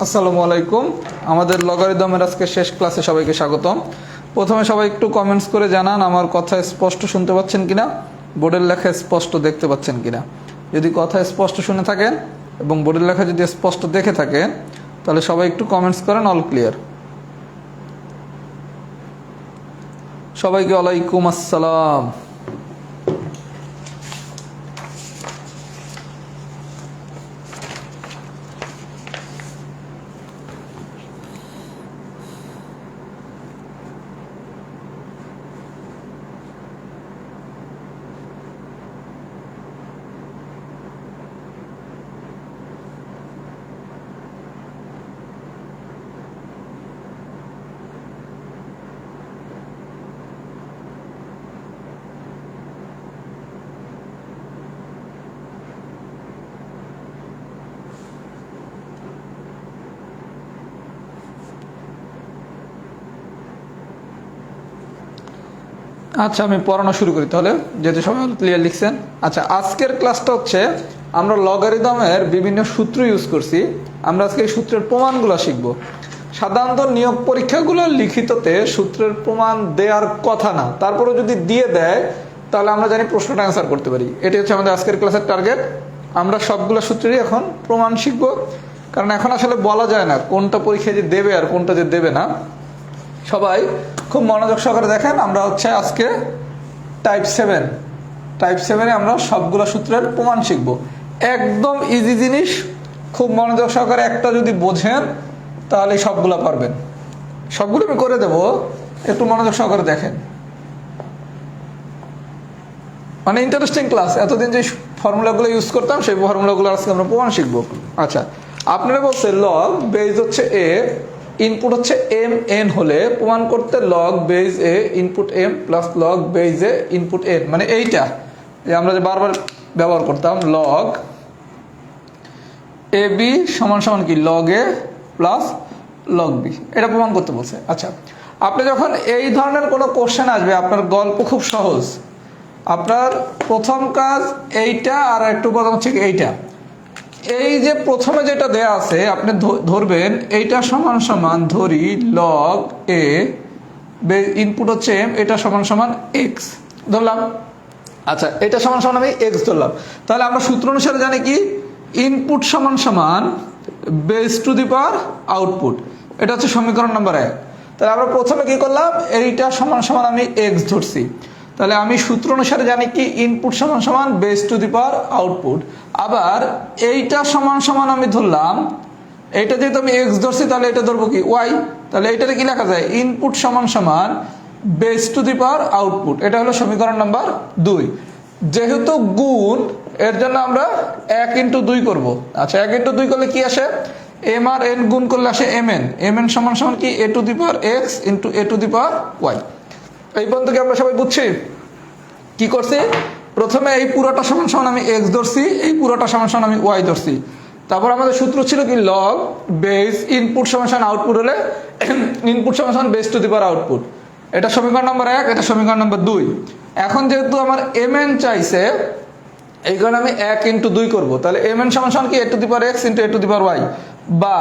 আসসালামু আলাইকুম। আমাদের লগারিদমের আজকে শেষ ক্লাসে সবাইকে স্বাগতম। প্রথমে সবাই একটু কমেন্টস করে জানান আমার কথা স্পষ্ট শুনতে পাচ্ছেন কিনা, বোর্ডের লেখা স্পষ্ট দেখতে পাচ্ছেন কিনা। যদি কথা স্পষ্ট শুনে থাকেন এবং বোর্ডের লেখা যদি স্পষ্ট দেখে থাকেন তাহলে সবাই একটু কমেন্টস করেন অল ক্লিয়ার। সবাইকে ওয়ালাইকুম আসসালাম। আচ্ছা, আমি পড়ানো শুরু করি তাহলে, যেহেতু সবাই ক্লিয়ার লিখছেন। আচ্ছা, আজকের ক্লাসটা হচ্ছে আমরা লগারিদমের বিভিন্ন সূত্র ইউজ করছি। আমরা আজকে এই সূত্রের প্রমাণগুলো শিখব। সাধারণত নিয়োগ পরীক্ষাগুলো লিখিততে সূত্রের প্রমাণ দেওয়ার কথা না, তারপরে যদি দিয়ে দেয় তাহলে আমরা জানি প্রশ্নটা অ্যান্সার করতে পারি। এটি হচ্ছে আমাদের আজকের ক্লাসের টার্গেট। আমরা সবগুলো সূত্রেরই এখন প্রমাণ শিখব, কারণ এখন আসলে বলা যায় না কোনটা পরীক্ষায় যে দেবে আর কোনটা যে দেবে না। সবাই খুব মনোযোগ সহকারে দেখেন। আমরা হচ্ছে আজকে টাইপ 7-এ আমরা সবগুলো সূত্রের প্রমাণ শিখব। একদম ইজি জিনিস, খুব মনোযোগ সহকারে একটা যদি বোঝেন তাহলে সবগুলো পারবেন। সবগুলো আমি করে দেব, একটু মনোযোগ সহকারে দেখেন। মানে ইন্টারেস্টিং ক্লাস। এতদিন যে ফর্মুলাগুলো ইউজ করতাম সেই ফর্মুলাগুলো আজকে আমরা প্রমাণ শিখব। আচ্ছা, আপনারা বলছে লগ বেজ হচ্ছে এ, ইনপুট হচ্ছে এম এন হলে প্রমাণ করতে log base A input M plus log base A input N, মানে এইটা যে আমরা যে বারবার ব্যবহার করতাম লগ এ বি সমান সমান কি লগ এ প্লাস লগ বি, এটা প্রমাণ করতে বলছে। আচ্ছা, আপনি যখন এই ধরনের কোনো কোশ্চেন আসবে, আপনার গল্প খুব সহজ। আপনার প্রথম কাজ এইটা, আর একটু প্রথম হচ্ছে এইটা। এই যে প্রথমে যেটা দেয়া আছে আপনি ধরবেন এইটা সমান সমান ধরি লগ এ, ইনপুট হচ্ছে এম, এটা সমান সমান এক্স ধরলাম। আচ্ছা, এটা সমান সমান আমি এক্স ধরলাম। তাহলে আমরা সূত্র অনুসারে জানি কি ইনপুট সমান সমান base two the power output. এটা হচ্ছে সমীকরণ নাম্বার 1। তাহলে আমরা প্রথমে কি করলাম, এইটা সমান সমান আমি এক্স ধরছি। তাহলে আমি সূত্র অনুসারে জানি কি ইনপুট সমান সমান base two the power output. আবার এইটা সমান সমান আমি ধরলাম, এইটা যেহেতু আমি এক্স ধরছি তাহলে এটা ধরবো কি ওয়াই। তাহলে এটাতে কি লেখা যায়, ইনপুট সমান সমান base two the power output. এটা হলো সমীকরণ নাম্বার 2। যেহেতু গুণ, এর জন্য আমরা 1 × 2 করব। আচ্ছা, 1 × 2 করলে কি আসে, এম আর এন গুণ করলে আসে এম এন। এম এন সমান সমান কি A to the power X into A to the power Y. এই পর্যন্ত কি আমরা সবাই বুঝছি? কি করছি, প্রথমে এই পুরোটা সমান সমান আমি এক্স ধরছি, এই পুরোটা সমান সমান আমি ওয়াই ধরছি। তারপর আমাদের সূত্র ছিল কি লগ বেস ইনপুট সমান সমান আউটপুট হলে ইনপুট সমান সমান base two the power output. এটা সমীকরণ নম্বর 1, এটা সমীকরণ নম্বর 2। এখন যেহেতু আমার এম এন চাইছে, এই কারণে আমি 1 × 2 করবো। তাহলে এম এন সমান সমান কি A to the power X into A to the power Y, বা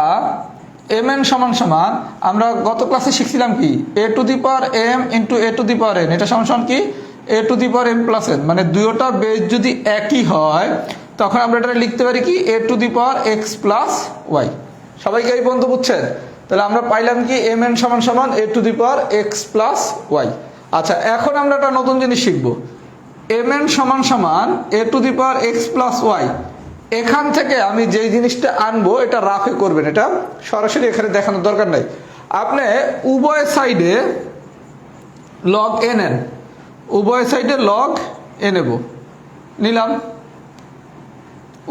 এম এন সমান সমান আমরা গত ক্লাসে শিখছিলাম কি A to the power M into A to the power N, এটা সমান সমান কি A to the power M plus N. মানে দুইটা বেস যদি একই হয় তখন আমরা এটা লিখতে পারি কি A to the power X plus Y. সবাইকে এই পর্যন্ত বুঝছেন? তাহলে আমরা পাইলাম কি এম এন সমান সমান A to the power X plus Y. আচ্ছা, এখন আমরা একটা নতুন জিনিস শিখবো, এম এন সমান সমান A to the power X plus Y. এখান থেকে আমি যেই জিনিসটা আনবো এটা রাফে করবেন, এটা সরাসরি এখানে দেখানোর দরকার নাই। আপনি উভয় সাইডে লগ এ নেন, উভয় সাইডে লগ এ নেব, নিলাম।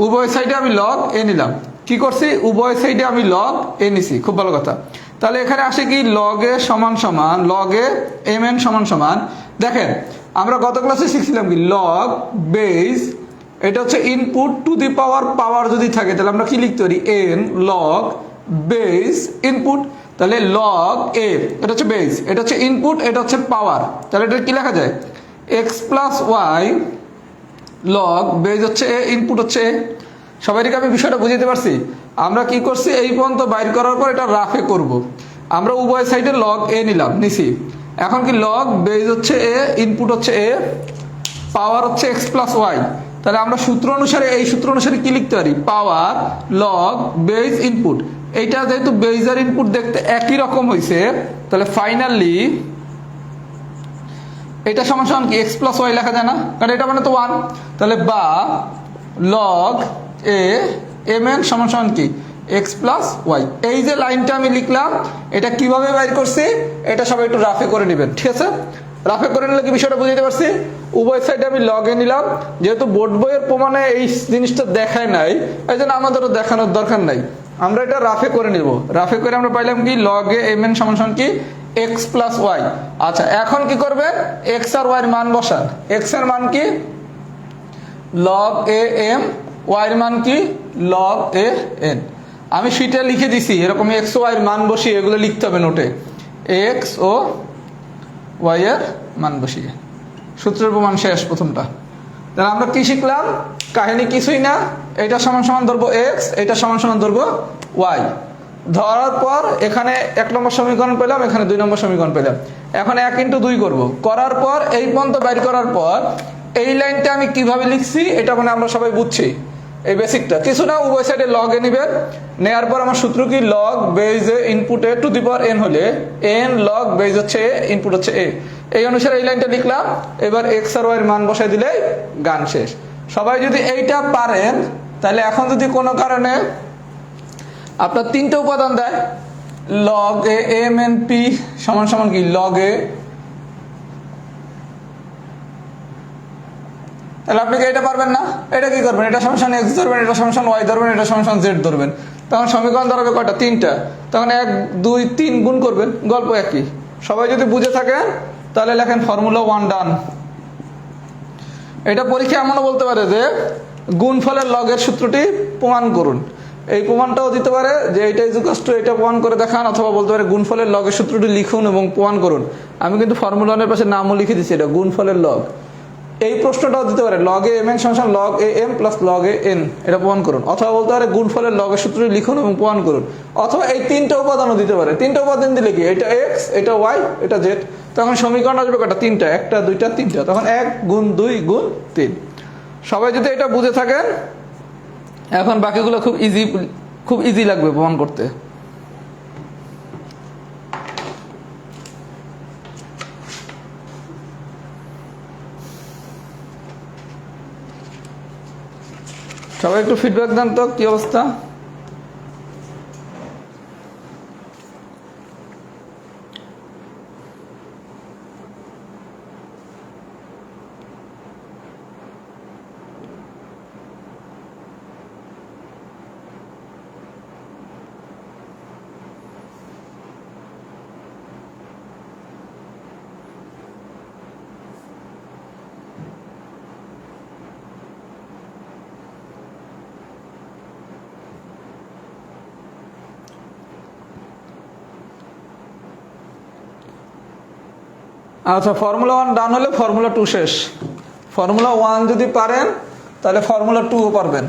উভয় সাইডে আমি লগ এ নিলাম। কি করছি, উভয় সাইডে আমি লগ এ নিছি, খুব ভালো কথা। তাহলে এখানে আসে কি লগ এ সমান সমান লগ এ এম এন সমান সমান, দেখেন আমরা গত ক্লাসে শিখছিলাম কি লগ বেস, এটা হচ্ছে ইনপুট টু দি পাওয়ার যদি থাকে তাহলে আমরা কি লিখতে পারি এন লগ বেস ইনপুট। তাহলে লগ এ এটা হচ্ছে বেস, এটা হচ্ছে ইনপুট, এটা হচ্ছে পাওয়ার। তাহলে এটা কি লেখা যায় X plus Y log base হচ্ছে এ, ইনপুট হচ্ছে এ। সবাইকে আমি বিষয়টা বুঝাতে পারছি? আমরা কি করছি, এই পর্যন্ত বাইর করার পর এটা রাফে করব। আমরা উভয় সাইডে লগ এ নিছি। এখন কি লগ বেজ হচ্ছে এ, ইনপুট হচ্ছে এ, পাওয়ার হচ্ছে এক্স প্লাস ওয়াই। তাহলে আমরা সূত্র অনুসারে, এই সূত্র অনুসারে কি লিখতে পারি, পাওয়ার লগ বেজ ইনপুট। এইটা যেহেতু বেজ আর ইনপুট দেখতে একই রকম হয়েছে, তাহলে ফাইনালি এটা সমান সমান কি এক্স প্লাস ওয়াই লেখা যায় না, কারণ এটা মানে তো 1। তাহলে বা লগ এ এম এন সমান সমান কি এক্স প্লাস ওয়াই। এই যে লাইনটা আমি লিখলাম, এটা কিভাবে বাইর করছি এটা সবাই একটু রাফে করে নেবেন, ঠিক আছে? রাফে করে নিলে কি বিষয়টা বুঝতে পারছি? উভয় সাইডে আমি লগে নিলাম, যেহেতু বোর্ড বইয়ের প্রমাণে এই জিনিসটা দেখায় নাই, এই জন্য আমাদেরও দেখানোর দরকার নাই। আমরা এটা রাফে করে নিব। রাফে করে আমরা পাইলাম কি লগে এম এন সমান সমান কি এক্স প্লাস ওয়াই। আচ্ছা, এখন কি করবেন, এক্স আর ওয়াই এর মান বসান। এক্স এর মান কি লগ এ এম, ওয়াই এর মান কি লগ এ এন। আমি শিটে লিখে দিছি, এরকম এক্স ও ওয়াই এর মান বসিয়ে এগুলো লিখতে হবে নোটে, এক্স ও ওয়াই এর মান বসিয়ে। সূত্রের প্রমাণ শেষ প্রথমটা। তাহলে আমরা কি শিখলাম, কাহিনী কিছুই না, এটা সমান সমান ধরবো এক্স, এটা সমান সমান ধরবো ওয়াই। ধরার পর এখানে 1 নম্বর সমীকরণ পেলাম, এখানে 2 নম্বর সমীকরণ পেলাম। এখন 1 × 2 করব, করার পর এই পর্যন্ত বাইর করার পর এই লাইনটা আমি কিভাবে লিখছি এটা মানে আমরা সবাই বুঝছি, এই বেসিকটা কিছু না। উভয় সাইডে লগ এ নিবেন, নেয়ার পর আমার সূত্র কি log base A input A to the power N হলে এন লগ বেজ হচ্ছে এ, ইনপুট হচ্ছে এ। এই অনুসারে এই লাইনটা লিখলাম। এবার এক্স আর ওয়াই এর মান বসাই দিলেই গান শেষ। সবাই যদি এইটা পারেন, তাহলে এখন যদি কোনো কারণে আপনার 3টে উপাদান দেয়, log A M N P সমান সমান কি লগ এ, তাহলে আপনি কি এটা পারবেন না? এটা কি করবেন, এটা সমান সমান এক্স ধরবেন, এটা সমান সমান ওয়াই ধরবেন, এটা সমান সমান জেড ধরবেন। তখন সমীকরণ দাঁড়াবে কয়টা, 3টা। তখন 1 2 3 গুণ করবেন, গল্প একই। সবাই যদি বুঝে থাকেন তাহলে লেখেন ফর্মুলা 1 ডান। এটা পরীক্ষা এমনও বলতে পারে যে গুণফলের লগের সূত্রটি প্রমাণ করুন। এই প্রমাণটাও দিতে পারে যে এটা ইকুয়ালস টু এটা প্রমাণ করে দেখান, অথবা বলতে পারে গুণফলের লগের সূত্রটি লিখুন এবং প্রমাণ করুন। আমি কিন্তু ফর্মুলা 1 এর পাশে নামও লিখে দিচ্ছি, এটা গুণফলের লগ। এই প্রশ্নটাও দিতে পারে লগ এ এম এন সমান log A M plus log A N, এটা প্রমাণ করুন। অথবা বলতে পারে গুণফলের লগের সূত্রটি লিখুন এবং প্রমাণ করুন। অথবা এই 3টে উপাদানও দিতে পারে। 3টে উপাদান দিলে কি এটা এক্স, এটা ওয়াই, এটা জেড। তখন সমীকরণ আসবে কয়টা, 3টা, 1টা 2টা 3টা। তখন 1 গুণ 2 গুণ 3। সবাই যদি এটা বুঝে থাকেন, এখন বাকিগুলো খুব ইজি লাগবে প্রমাণ করতে। সবাই একটু ফিডব্যাক দেন তো, কি অবস্থা? আচ্ছা, ফর্মুলা 1 ডান হলে ফর্মুলা 2 শেষ। ফর্মুলা 1 যদি পারেন তাহলে ফর্মুলা 2ও পারবেন।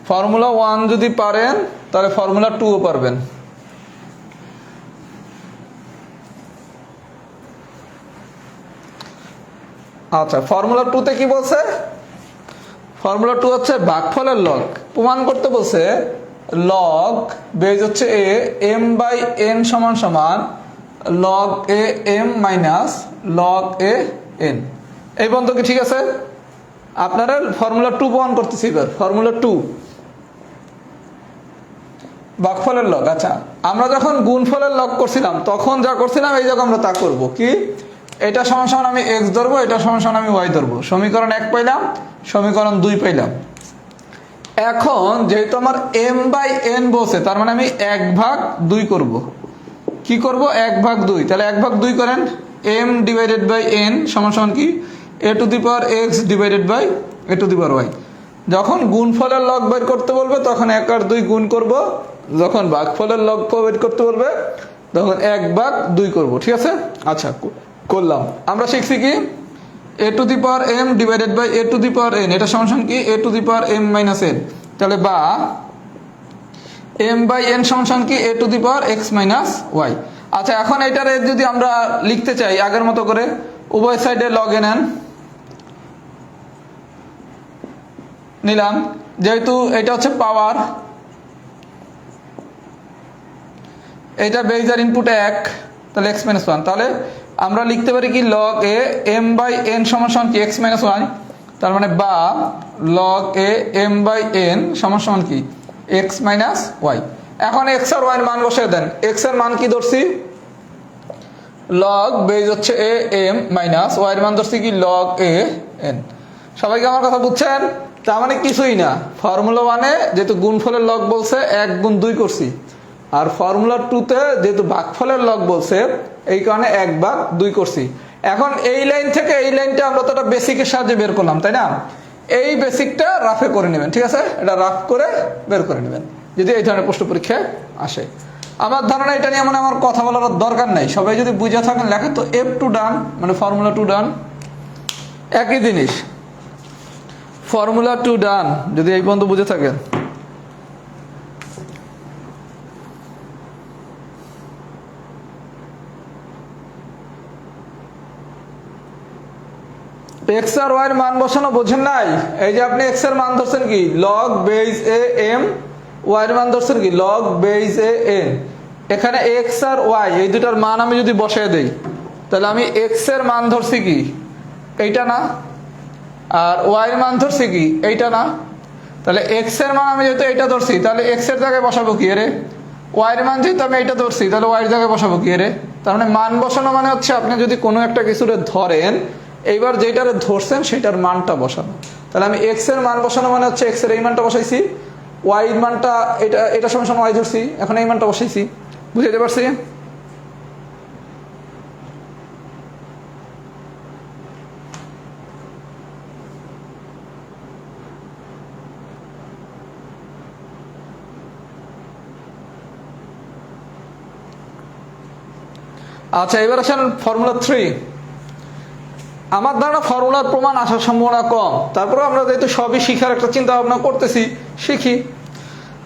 ফর্মুলা 1 যদি পারেন তাহলে ফর্মুলা 2ও পারবেন। আচ্ছা, ফর্মুলা 2 কি বলছে? ফর্মুলা 2 হচ্ছে ভাগফলের লগ প্রমাণ করতে বলছে। লগ বেজ হচ্ছে এ, এম বাই এন সমান সমান log A M minus log A N. এই পর্যন্ত কি ঠিক আছে? আপনারা ফর্মুলা 2 প্রমাণ করতেছি। এবার ফর্মুলা 2 ভাগফলের লগ। আচ্ছা, আমরা যখন গুণফলের লগ করছিলাম তখন যা করছিলাম এই জায়গায় আমরা তা করব কি, এটা সমান সমান আমি এক্স ধরবো, এটা সমান সমান আমি ওয়াই ধরবো। সমীকরণ 1 পাইলাম, সমীকরণ 2 পাইলাম। এখন যেহেতু আমার এম বাই এন বলছে, তার মানে আমি 1/2 করব। কি করব, 1/2। তাহলে 1/2 করেন, এম ডিভাইডেড বাই এন সমান সমান কি A to the power X divided by A to the power Y. যখন গুণফলের লগ বের করতে বলবে তখন 1 আর 2 গুণ করব, যখন ভাগফলের লগ বের করতে বলবে তখন 1/2 করব। ঠিক আছে? আচ্ছা, করলাম। আমরা শিখছি কি A to the power M divided by A to the power N, এটা সমান কি A to the power M minus N. তাহলে বা এম বাই এন সমান কি A to the power X minus Y. আচ্ছা, এখন এটারে যদি আমরা লিখতে চাই আগের মতো করে, উভয় সাইডে লগ এন নিলাম, যেহেতু এটা হচ্ছে পাওয়ার, এটা বেজ আর ইনপুট এক, তাহলে এক্স মাইনাস ওয়ান। তাহলে আমরা লিখতে পারি কি log A M by N সমান কি এক্স মাইনাস ওয়ান। তার মানে বা log A M by N সমান কি এক্স মাইনাস ওয়াই। এখন এক্স আর ওয়াই এর মান বসিয়ে দেন। এক্স এর মান কি ধরছি লগ বেজ হচ্ছে এ এম মাইনাস ওয়াই এর মান ধরছি কি লগ এ এন। সবাইকে আমার কথা বুঝছেন? তার মানে কিছুই না, ফর্মুলা ওয়ানে যেহেতু গুণফলের লগ বলছে 1 গুণ 2 করছি, আর ফর্মুলা 2তে যেহেতু ভাগফলের লগ বলছে এই কারণে 1 ভাগ 2 করছি। এখন এই লাইন থেকে এই লাইনটা আমরা তো একটা বেসিকের সাহায্যে বের করলাম, তাই না? এই বেসিকটা রাফে করে নেবেন, ঠিক আছে? এটা রাফ করে বের করে নেবেন যদি এই ধরনের প্রশ্ন পরীক্ষায় আসে। আমার ধারণা এটা নিয়ে আমার কথা বলার দরকার নাই, সবাই যদি বুঝে থাকেন লেখা তো এফ টু ডান মানে ফর্মুলা 2 ডান, একই জিনিস ফর্মুলা 2 ডান যদি এই পর্যন্ত বুঝে থাকেন। এক্স আর ওয়াই এর মান বসানো বোঝেন নাই? এই যে আপনি এক্স এর মান ধরছেন কি log base A M, Y এর মান ধরছেন কি লগ বেজ এ এন। এখানে এক্স আর ওয়াই এই দুটার মান আমি যদি বসাই দেই তাহলে আমি এক্স এর মান ধরছি কি এইটা না, আর ওয়াই এর মান ধরছি কি এইটা না। তাহলে এক্স এর মান আমি যেহেতু এইটা ধরছি তাহলে এক্স এর জায়গায় বসাবো কি রে, ওয়াই এর মান যেহেতু আমি এইটা ধরছি তাহলে ওয়াই এর জায়গায় বসাবো কি রে। তার মানে মান বসানো মানে হচ্ছে আপনি যদি কোনো একটা কিছুরে ধরেন এইবার যেটারে ধরছেন সেটার মানটা বসানো। তাহলে আমি এক্স এর মান বসানো মানে হচ্ছে এক্স এর এই মানটা বসাইছি, ওয়াই এর মানটা এটা সমান ওয়াই ধরছি, এখন এই মানটা বসাইছি। বুঝতে পারছি? আচ্ছা, এবার আসেন ফর্মুলা 3। আমার ধারণা ফর্মুলার প্রমাণ আসার সম্ভাবনা কম, তারপরে আমরা যেহেতু সবই শিখার একটা চিন্তা ভাবনা করতেছি শিখি।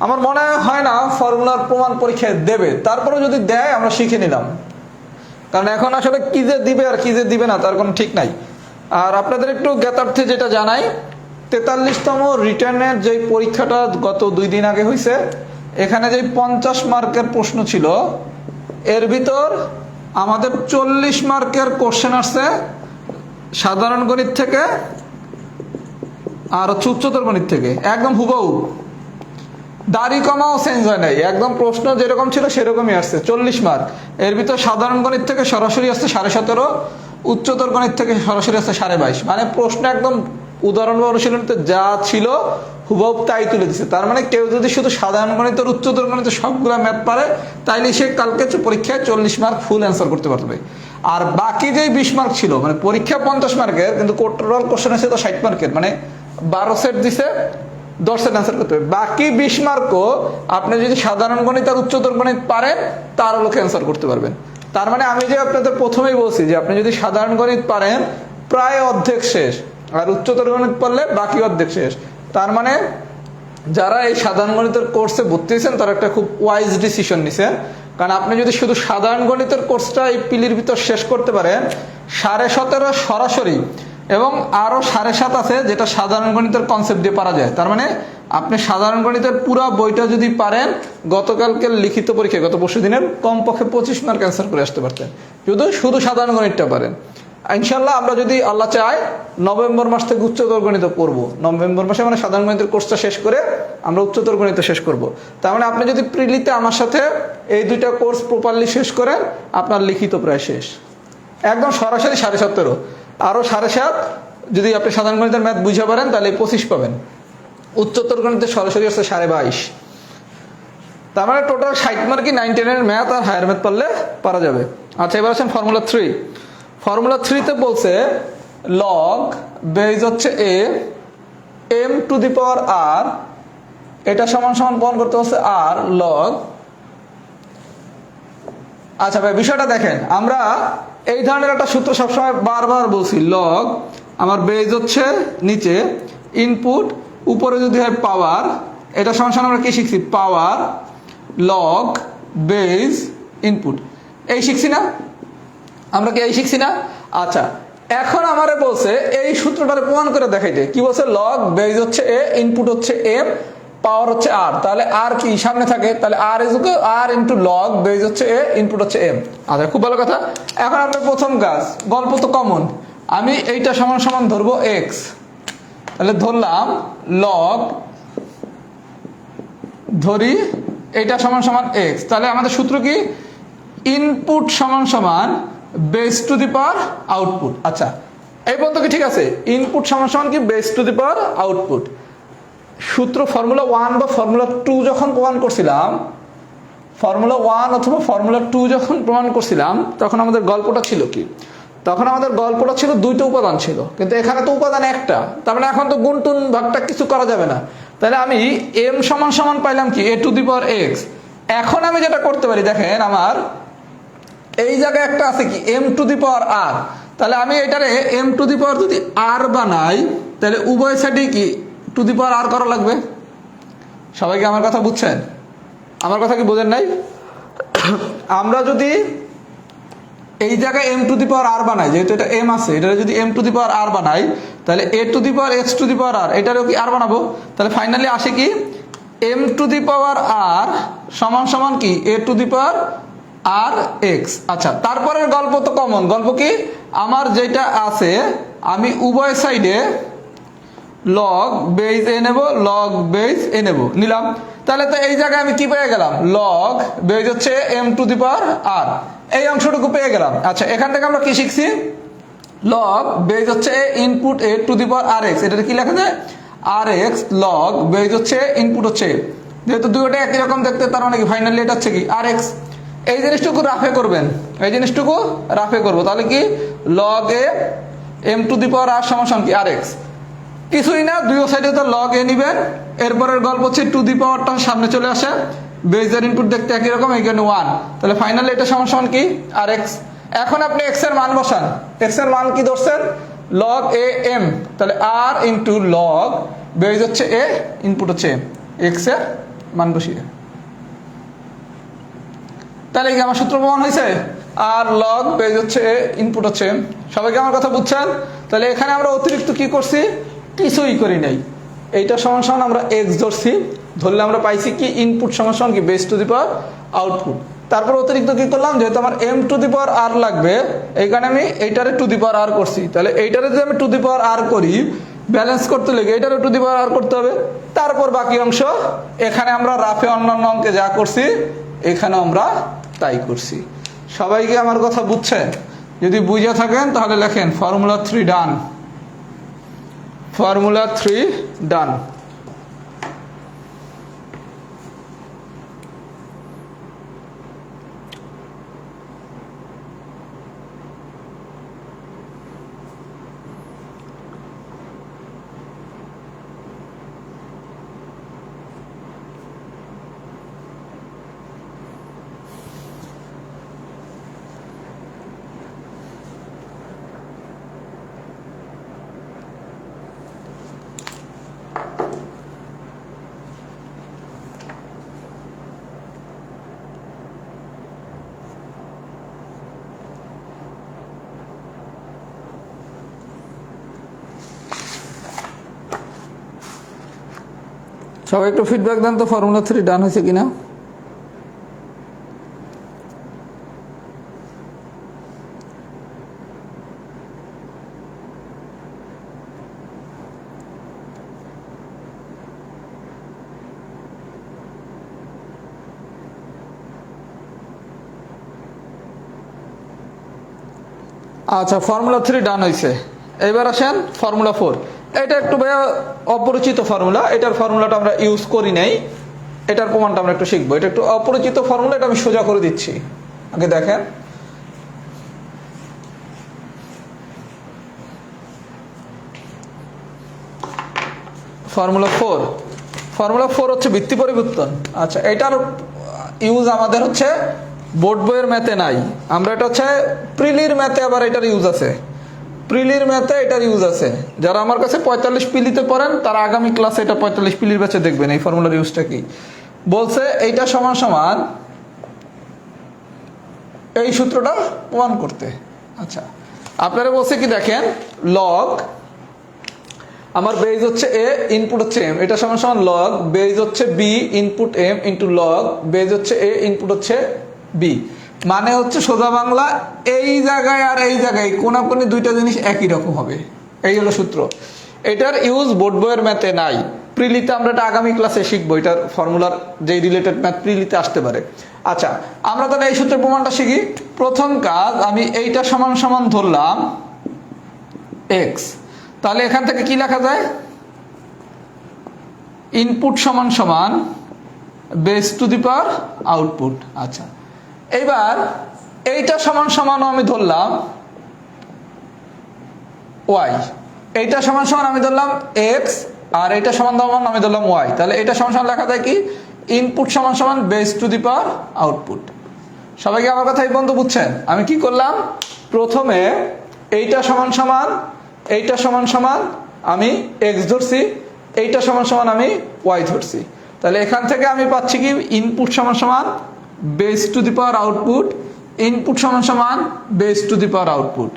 আমার মনে হয় না ফর্মুলার প্রমাণ পরীক্ষায় দেবে, তারপরে যদি দেয় আমরা শিখে নিলাম, কারণ এখন আসলে কি যে দিবে আর কি যে দিবে না তার কোনো ঠিক নাই। আর আপনাদের একটু জ্ঞাতার্থে যেটা জানাই, 43তম রিটার্নের যে পরীক্ষাটা গত 2 দিন আগে হয়েছে, এখানে যে 50 মার্কের প্রশ্ন ছিল এর ভিতর আমাদের 40 মার্কের কোশ্চেন আসছে সাধারণ গণিত থেকে আর উচ্চতর গণিত থেকে, একদম হুবহু, দাড়ি কমাও চেঞ্জ হয় নাই, একদম প্রশ্ন যেরকম ছিল সেরকমই আসছে 40 মার্ক। এর ভিতর সাধারণ গণিত থেকে সরাসরি আসছে 17.5, উচ্চতর গণিত থেকে সরাসরি আসছে 22.5। মানে প্রশ্ন একদম উদাহরণ বা অনুশীলনীতে যা ছিল হুবহু তাই তুলে দিচ্ছে। তার মানে কেউ যদি শুধু সাধারণ গণিত আর উচ্চতর গণিত সবগুলা ম্যাথ পারে তাইলে সে কালকে পরীক্ষায় 40 মার্ক ফুল অ্যান্সার করতে পারবে। আর বাকি যে 20 মার্ক ছিল, মানে পরীক্ষা 50 মার্কের কিন্তু টোটাল কোশ্চেন আছে তো 60 মার্কের, মানে 12 সেট দিছে, 10 সেট অ্যান্সার করতে হবে। বাকি 20 মার্কও আপনি যদি সাধারণ গণিত আর উচ্চতর গণিত পারেন তার লোকে অ্যান্সার করতে পারবেন। তার মানে আমি যে আপনাদের প্রথমেই বলছি যে আপনি যদি সাধারণ গণিত পারেন প্রায় অর্ধেক শেষ, আর উচ্চতর গণিত পড়লে বাকি অর্ধেক শেষ। তার মানে যারা এই সাধারণ গণিতের কোর্সে ভর্তি হয়েছেন তারা একটা খুব ওয়াইজ ডিসিশন নিছেন, কারণ আপনি যদি শুধু সাধারণ গণিতের কোর্সটা এই পিলির ভিতর শেষ করতে পারেন 17.5 সরাসরি, এবং আরো 7.5 আছে যেটা সাধারণ গণিতের কনসেপ্ট দিয়ে পারা যায়। তার মানে আপনি সাধারণ গণিতের পুরো বইটা যদি পারেন গতকালকের লিখিত পরীক্ষায় গত পরশু দিনের কমপক্ষে 25 মার্ক অ্যান্সার করে আসতে পারতেন যদি শুধু সাধারণ গণিতটা পারেন। ইনশাল্লাহ আমরা যদি আল্লাহ চায় নভেম্বর মাস থেকে উচ্চতর গণিত পড়বো, নভেম্বর মাসে মানে সাধারণ গণিতের কোর্সটা শেষ করে আমরা উচ্চতর গণিত শেষ করব। তার মানে আপনি যদি প্রিলিতে আমার সাথে এই দুইটা কোর্স প্রপারলি শেষ করেন আপনার লিখিত প্রায় শেষ, একদম সরাসরি 17.5, আরো 7.5 যদি আপনি সাধারণ গণিতের ম্যাথ বুঝে পারেন তাহলে 25 পাবেন, উচ্চতর গণিতের সরাসরি আসছে 22.5। তার মানে টোটাল 60 মার্কই 9, 10 এর ম্যাথ আর হায়ার ম্যাথ পারলে পারা যাবে। আচ্ছা, এবার আসেন ফর্মুলা 3। ফর্মুলা 3 তে বলছে লগ বেজ হচ্ছে এ এম টু দি পাওয়ার আর, এটা সমান সমান প্রমাণ করতে হচ্ছে আর লগ। আচ্ছা ভাই, বিষয়টা দেখেন, আমরা এই ধরনের একটা সূত্র সবসময় বারবার বলছি, লগ আমার বেজ হচ্ছে নিচে, ইনপুট উপরে যদি হয় পাওয়ার, এটা সমান সমান আমরা কি শিখছি, পাওয়ার লগ বেজ ইনপুট, এই শিখছি না আমরা, কি এই শিখছি না? আচ্ছা, এখন আমারে বলছে এই সূত্রটারে প্রমাণ করে দেখাইতে, কি বলছে, লগ বেজ হচ্ছে এ, ইনপুট হচ্ছে এম, পাওয়ার হচ্ছে আর, তাহলে আর কি সামনে থাকে, তাহলে R is R into log base হচ্ছে এ, ইনপুট হচ্ছে এম। আচ্ছা, খুব ভালো কথা। এখন আপনার প্রথম কাজ, গল্প তো কমন, আমি এইটা সমান সমান ধরবো এক্স, তাহলে ধরলাম লগ, ধরি এইটা সমান সমান এক্স, তাহলে আমাদের সূত্র কি, ইনপুট সমান সমান base two the power output. আচ্ছা, এই পর্যন্ত কি ঠিক আছে? ইনপুট সমান সমান কি, base two the power output. সূত্র ফর্মুলা 1 বা ফর্মুলা 2 যখন প্রমাণ করছিলাম, ফর্মুলা 1 অথবা ফর্মুলা 2 যখন প্রমাণ করছিলাম, তখন আমাদের গল্পটা ছিল কি, তখন আমাদের গল্পটা ছিল দুইটা উপাদান ছিল, কিন্তু এখানে তো উপাদান একটা, তার মানে এখন তো গুণটুন ভাগটা কিছু করা যাবে না। তাহলে আমি এম সমান সমান পাইলাম কি, A to the power x. এখন আমি যেটা করতে পারি, দেখেন আমার এই জায়গায় একটা আছে কি, এম টু দি পাওয়ার আর, তাহলে আমি এটারে এম টু দি পাওয়ার যদি আর বানাই, তাহলে উভয় সাইডে কি টু দি পাওয়ার আর করা লাগবে। সবাই কি আমার কথা বুঝছেন? আমার কথা কি বোঝেন নাই? আমরা যদি এই জায়গায় M to the power R বানাই, যেহেতু এটা এম আছে, এটা যদি M to the power R বানাই, তাহলে A to the power X to the power R, এটারও কি আর বানাবো, তাহলে ফাইনালি আসে কি, M to the power R সমান সমান কি, এ টু দি পাওয়ার আর এক্স। আচ্ছা, তারপরের গল্প তো কমন, গল্প কি, আমার যেটা আছে আমি উভয় সাইডে লগ বেজ এ নেব, লগ বেজ এ নেব, নিলাম, তাহলে তো এই জায়গায় আমি কি পেয়ে গেলাম, লগ বেজ হচ্ছে এম টু দি পাওয়ার আর, এই অংশটুকু পেয়ে গেলাম। আচ্ছা, এখান থেকে আমরা কি শিখছি, লগ বেজ হচ্ছে input A to the power আর এক্স, এটা কি লেখা যায়, আর এক্স লগ বেজ হচ্ছে ইনপুট হচ্ছে, যেহেতু দুটোটা একই রকম দেখতে, তার মানে কি ফাইনালি এটা হচ্ছে কি আর এক্স। এই জিনিসটুকু রাফে করবেন, এই জিনিসটুকু রাফে করবো, তাহলে কি log A M to the power R সমান কি আর এক্স, কিছুই না, দুই সাইডে তো লগ এ নিবেন, এরপরের গল্প হচ্ছে টু দি পাওয়ারটা সামনে চলে আসে, বেজের ইনপুট দেখতে একই রকম, এখানে 1, তাহলে ফাইনালি এটা সমান কি আর এক্স। এখন আপনি এক্স এর মান বসান, এক্স এর মান কি ধরছেন, লগ এ এম, তাহলে আর ইন্টু লগ বেজ হচ্ছে এ, ইনপুট হচ্ছে এম, এক্স এর মান বসিয়ে, তাহলে কি আমার সূত্র প্রমাণ হয়েছে, আর লগ বেজ হচ্ছে এ, ইনপুট হচ্ছে এম। সবাইকে আমার কথা বুঝছেন? তাহলে এখানে আমরা অতিরিক্ত কি করছি, কিছুই করি নাই, এইটা সমান সমান আমরা এক্স ধরছি, ধরলে আমরা পাইছি কি, ইনপুট সমান সমান কি, base two the power output. তারপর অতিরিক্ত কি করলাম, যেহেতু আমার এম টু দি পাওয়ার আর লাগবে, এইখানে আমি এইটারে টু দি পাওয়ার আর করছি, তাহলে এইটারে যদি আমি টু দি পাওয়ার আর করি, ব্যালেন্স করতে লেগে এইটারে টু দি পাওয়ার আর করতে হবে। তারপর বাকি অংশ এখানে আমরা রাফে অন্যান্য অঙ্কে যা করছি, এখানে আমরা তাই করছি। সবাইকে আমার কথা বুঝছেন? যদি বুঝে থাকেন তাহলে লেখেন ফর্মুলা 3 ডান, ফর্মুলা 3 ডান। সবাই একটু ফিডব্যাক দেন তো, ফর্মুলা 3 ডান হয়েছে কিনা। আচ্ছা, ফর্মুলা 3 ডান হয়েছে। এবার আসেন ফর্মুলা 4। এটা একটু ভাইয়া অপরিচিত ফর্মুলা, এটার ফর্মুলাটা আমরা ইউজ করি নাই, এটার প্রমাণটা আমরা একটু শিখবো। এটা একটু অপরিচিত ফর্মুলা, এটা আমি সোজা করে দিচ্ছি, আগে দেখেন। ফর্মুলা 4, ফর্মুলা 4 হচ্ছে ভিত্তি পরিবর্তন। আচ্ছা, এটার ইউজ আমাদের হচ্ছে বোর্ড বইয়ের ম্যাথে নাই, আমরা এটা হচ্ছে প্রিলির ম্যাথে আবার এটার ইউজ আছে। প্রিলির ম্যাথে এটার ইউজ আছে। যারা আমার কাছে 45 পিলিতে পড়েন তারা আগামী ক্লাসে এটা 45 পিলির ব্যাচে দেখবেন এই ফর্মুলার ইউজটা কি। বলছে এইটা সমান সমান এই সূত্রটা প্রমাণ করতে। আচ্ছা, আপনারা বলছে কি দেখেন, লগ আমার বেজ হচ্ছে এ, ইনপুট হচ্ছে এম, এটা সমান সমান লগ বেজ হচ্ছে B input M into log base হচ্ছে এ ইনপুট হচ্ছে বি। মানে হচ্ছে সোজা বাংলা এই জায়গায় আর এই জায়গায় কোনাকুনি দুইটা জিনিস একই রকম হবে, এই হলো সূত্র। এটার ইউজ বোর্ড বইয়ের ম্যাথে নাই, প্রিলিতে আমরা এটা আগামী ক্লাসে শিখবো, এটার ফর্মুলার যেই রিলেটেড ম্যাথ প্রিলিতে আসতে পারে। আচ্ছা, আমরা তাহলে এই সূত্রের প্রমাণটা শিখি। প্রথম কাজ, আমি এইটা সমান সমান ধরলাম এক্স, তাহলে এখান থেকে কি লেখা যায়, ইনপুট সমান সমান base two the power output. আচ্ছা, এইবার এইটা সমান সমানও আমি ধরলাম ওয়াই, এইটা সমান সমান আমি ধরলাম এক্স, আর এইটা সমান সমান আমি ধরলাম ওয়াই, তাহলে এটা সমান সমান লেখা যায় কি, ইনপুট সমান সমান base two the power output. সবাইকে আমার কথা এই পর্যন্ত বুঝছেন? আমি কি করলাম, প্রথমে এইটা সমান সমান এইটা সমান সমান আমি এক্স ধরছি, এইটা সমান সমান আমি ওয়াই ধরছি, তাহলে এখান থেকে আমি পাচ্ছি কি, ইনপুট সমান সমান base two the power output, input সমান সমান base two the power output.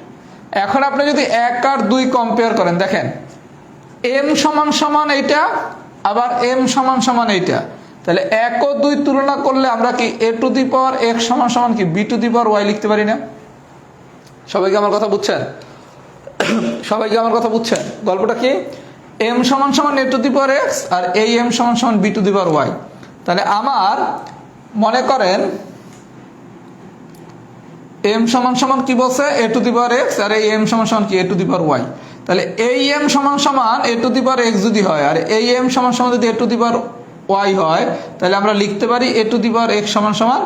এখন আপনি যদি 1 আর 2 কম্পেয়ার করেন, দেখেন এম সমান সমান এইটা, আবার এম সমান সমান এইটা, তাহলে 1 ও 2 তুলনা করলে আমরা কি A to the power X সমান সমান কি B to the power Y লিখতে পারি না? সবাইকে আমার কথা বুঝছেন? সবাইকে আমার কথা বুঝছেন? গল্পটা কি, এম সমান সমান A to the power x আর এই এম সমান সমান B to the power Y. তাহলে আমার মনে করেন এম সমান সমান কি বলছে, এ টু দি পাওয়ার এক্স, আর এই এম সমান সমান কি A to the power Y. তাহলে এই এম সমান সমান A to the power x যদি হয়, আর এই এম সমান সমান যদি এ টু দি পাওয়ার ওয়াই হয়, তাহলে আমরা লিখতে পারি এ টু দি পাওয়ার এক্স সমান সমান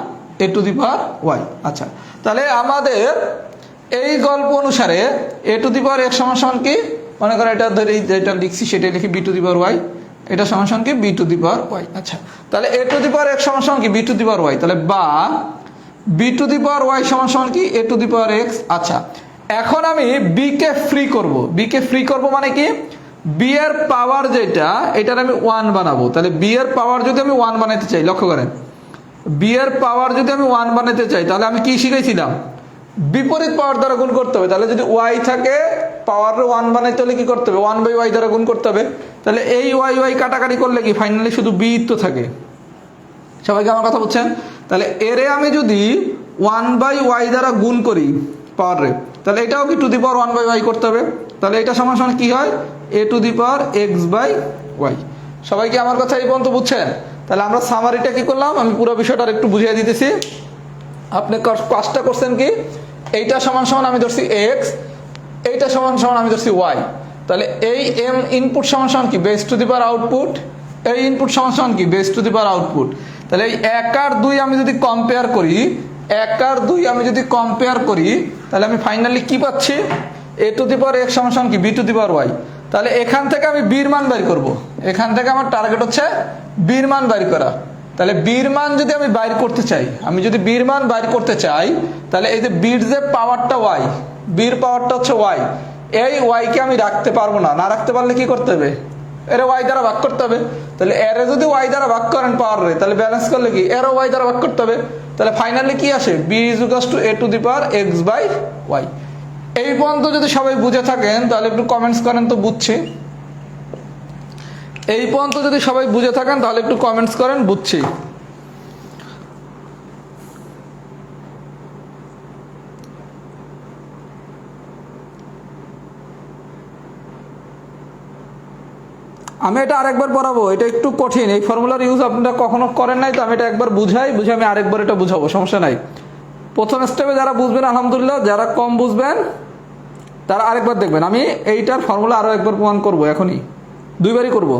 A to the power Y. আচ্ছা, তাহলে আমাদের এই গল্প অনুসারে এ টু দি পাওয়ার এক্স সমান সমান কি, মনে করেন এটা ধরে যেটা লিখছি সেটাই লিখি B to the power Y, এটা সমান সমান কি B to the power Y. আচ্ছা, তাহলে A to the power X সমান সমান কি B to the power Y, তাহলে বা B to the power Y সমান সমান কি A to the power x. আচ্ছা, এখন আমি বি কে ফ্রি করব, বি কে ফ্রি করব মানে কি, বি এর পাওয়ার যেটা এটার আমি 1 বানাবো। তাহলে বি এর পাওয়ার যদি আমি 1 বানাতে চাই, লক্ষ্য করেন বি এর পাওয়ার যদি আমি 1 বানাতে চাই, তাহলে আমি কি শিখাইছিলাম, বিপরীত পাওয়ার দ্বারা গুণ করতে হবে। তাহলে যদি ওয়াই থাকে পাওয়ার 1 বানাইতে হলে কি করতে হবে, 1/y দ্বারা গুণ করতে হবে। তাহলে এই ওয়াই ওয়াই কাটাকাটি করলে কি ফাইনালি শুধু বি তো থাকে। সবাইকে আমার কথা বুঝছেন? তাহলে এরে আমি যদি 1/y দ্বারা গুণ করি পাওয়ারে, তাহলে এটাও কি টু দি পাওয়ার 1/y করতে হবে। তাহলে এটা সমান সমান কি হয়, A to the power X by Y. সবাইকে আমার কথা এই পর্যন্ত বুঝছেন? তাহলে আমরা সামারিটা কি করলাম, আমি পুরো বিষয়টা একটু বুঝিয়ে দিতেছি। আপনি কাজটা করছেন কি, এইটা সমান সমান আমি ধরছি এক্স, এইটা সমান সমান আমি ধরছি ওয়াই। তাহলে এই এম ইনপুট সমান সমান কি base two the power output, এই ইনপুট সমান সমান কি base two the power output. তাহলে এই 1 আর 2 আমি যদি কম্পেয়ার করি, 1 আর 2 আমি যদি কম্পেয়ার করি, তাহলে আমি ফাইনালি কি পাচ্ছি, এ টু দি পাওয়ার এক্স সমান সমান কি B to the power Y. তাহলে এখান থেকে আমি বির মান বের করব, এখান থেকে আমার টার্গেট হচ্ছে বির মান বের করা। তাহলে বির মান যদি আমি বাইর করতে চাই, আমি যদি বির মান বাইর করতে চাই, তাহলে এই যে বির যে পাওয়ারটা ওয়াই, বির পাওয়ারটা হচ্ছে ওয়াই, এই ওয়াই কে আমি রাখতে পারবো না, না রাখতে পারলে কি করতে হবে, এর ওয়াই দ্বারা ভাগ করতে হবে। তাহলে এর যদি ওয়াই দ্বারা ভাগ করেন পাওয়ার রে, তাহলে ব্যালেন্স করলে কি এর ওয়াই দ্বারা ভাগ করতে হবে। তাহলে ফাইনালি কি আসে, B is equals to A to the power X by Y. এই পর্যন্ত যদি সবাই বুঝে থাকেন তাহলে একটু কমেন্টস করেন তো বুঝছি। এই পর্যন্ত যদি সবাই বুঝে থাকেন তাহলে একটু কমেন্টস করেন বুঝছি। আমি এটা আরেকবার পড়াবো, এটা একটু কঠিন, এই ফর্মুলার ইউজ আপনারা কখনো করেন নাই, তো আমি এটা একবার বুঝাই, বুঝে আমি আরেকবার এটা বুঝাবো, সমস্যা নাই। প্রথম স্টেপে যারা বুঝবেন আলহামদুলিল্লাহ, যারা কম বুঝবেন তারা আরেকবার দেখবেন। আমি এইটার ফর্মুলা আরো একবার প্রমাণ করব, এখনই 2বারই করব।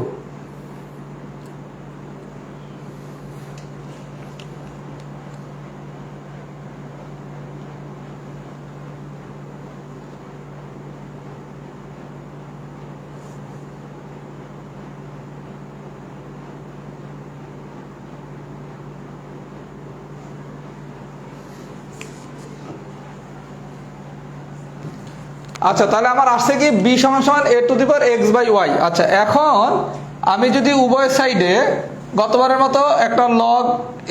আচ্ছা, তাহলে আমার আসছে কি বি সমান সমান A to the power X by Y. আচ্ছা, এখন আমি যদি উভয় সাইডে গতবারের মতো একটা লগ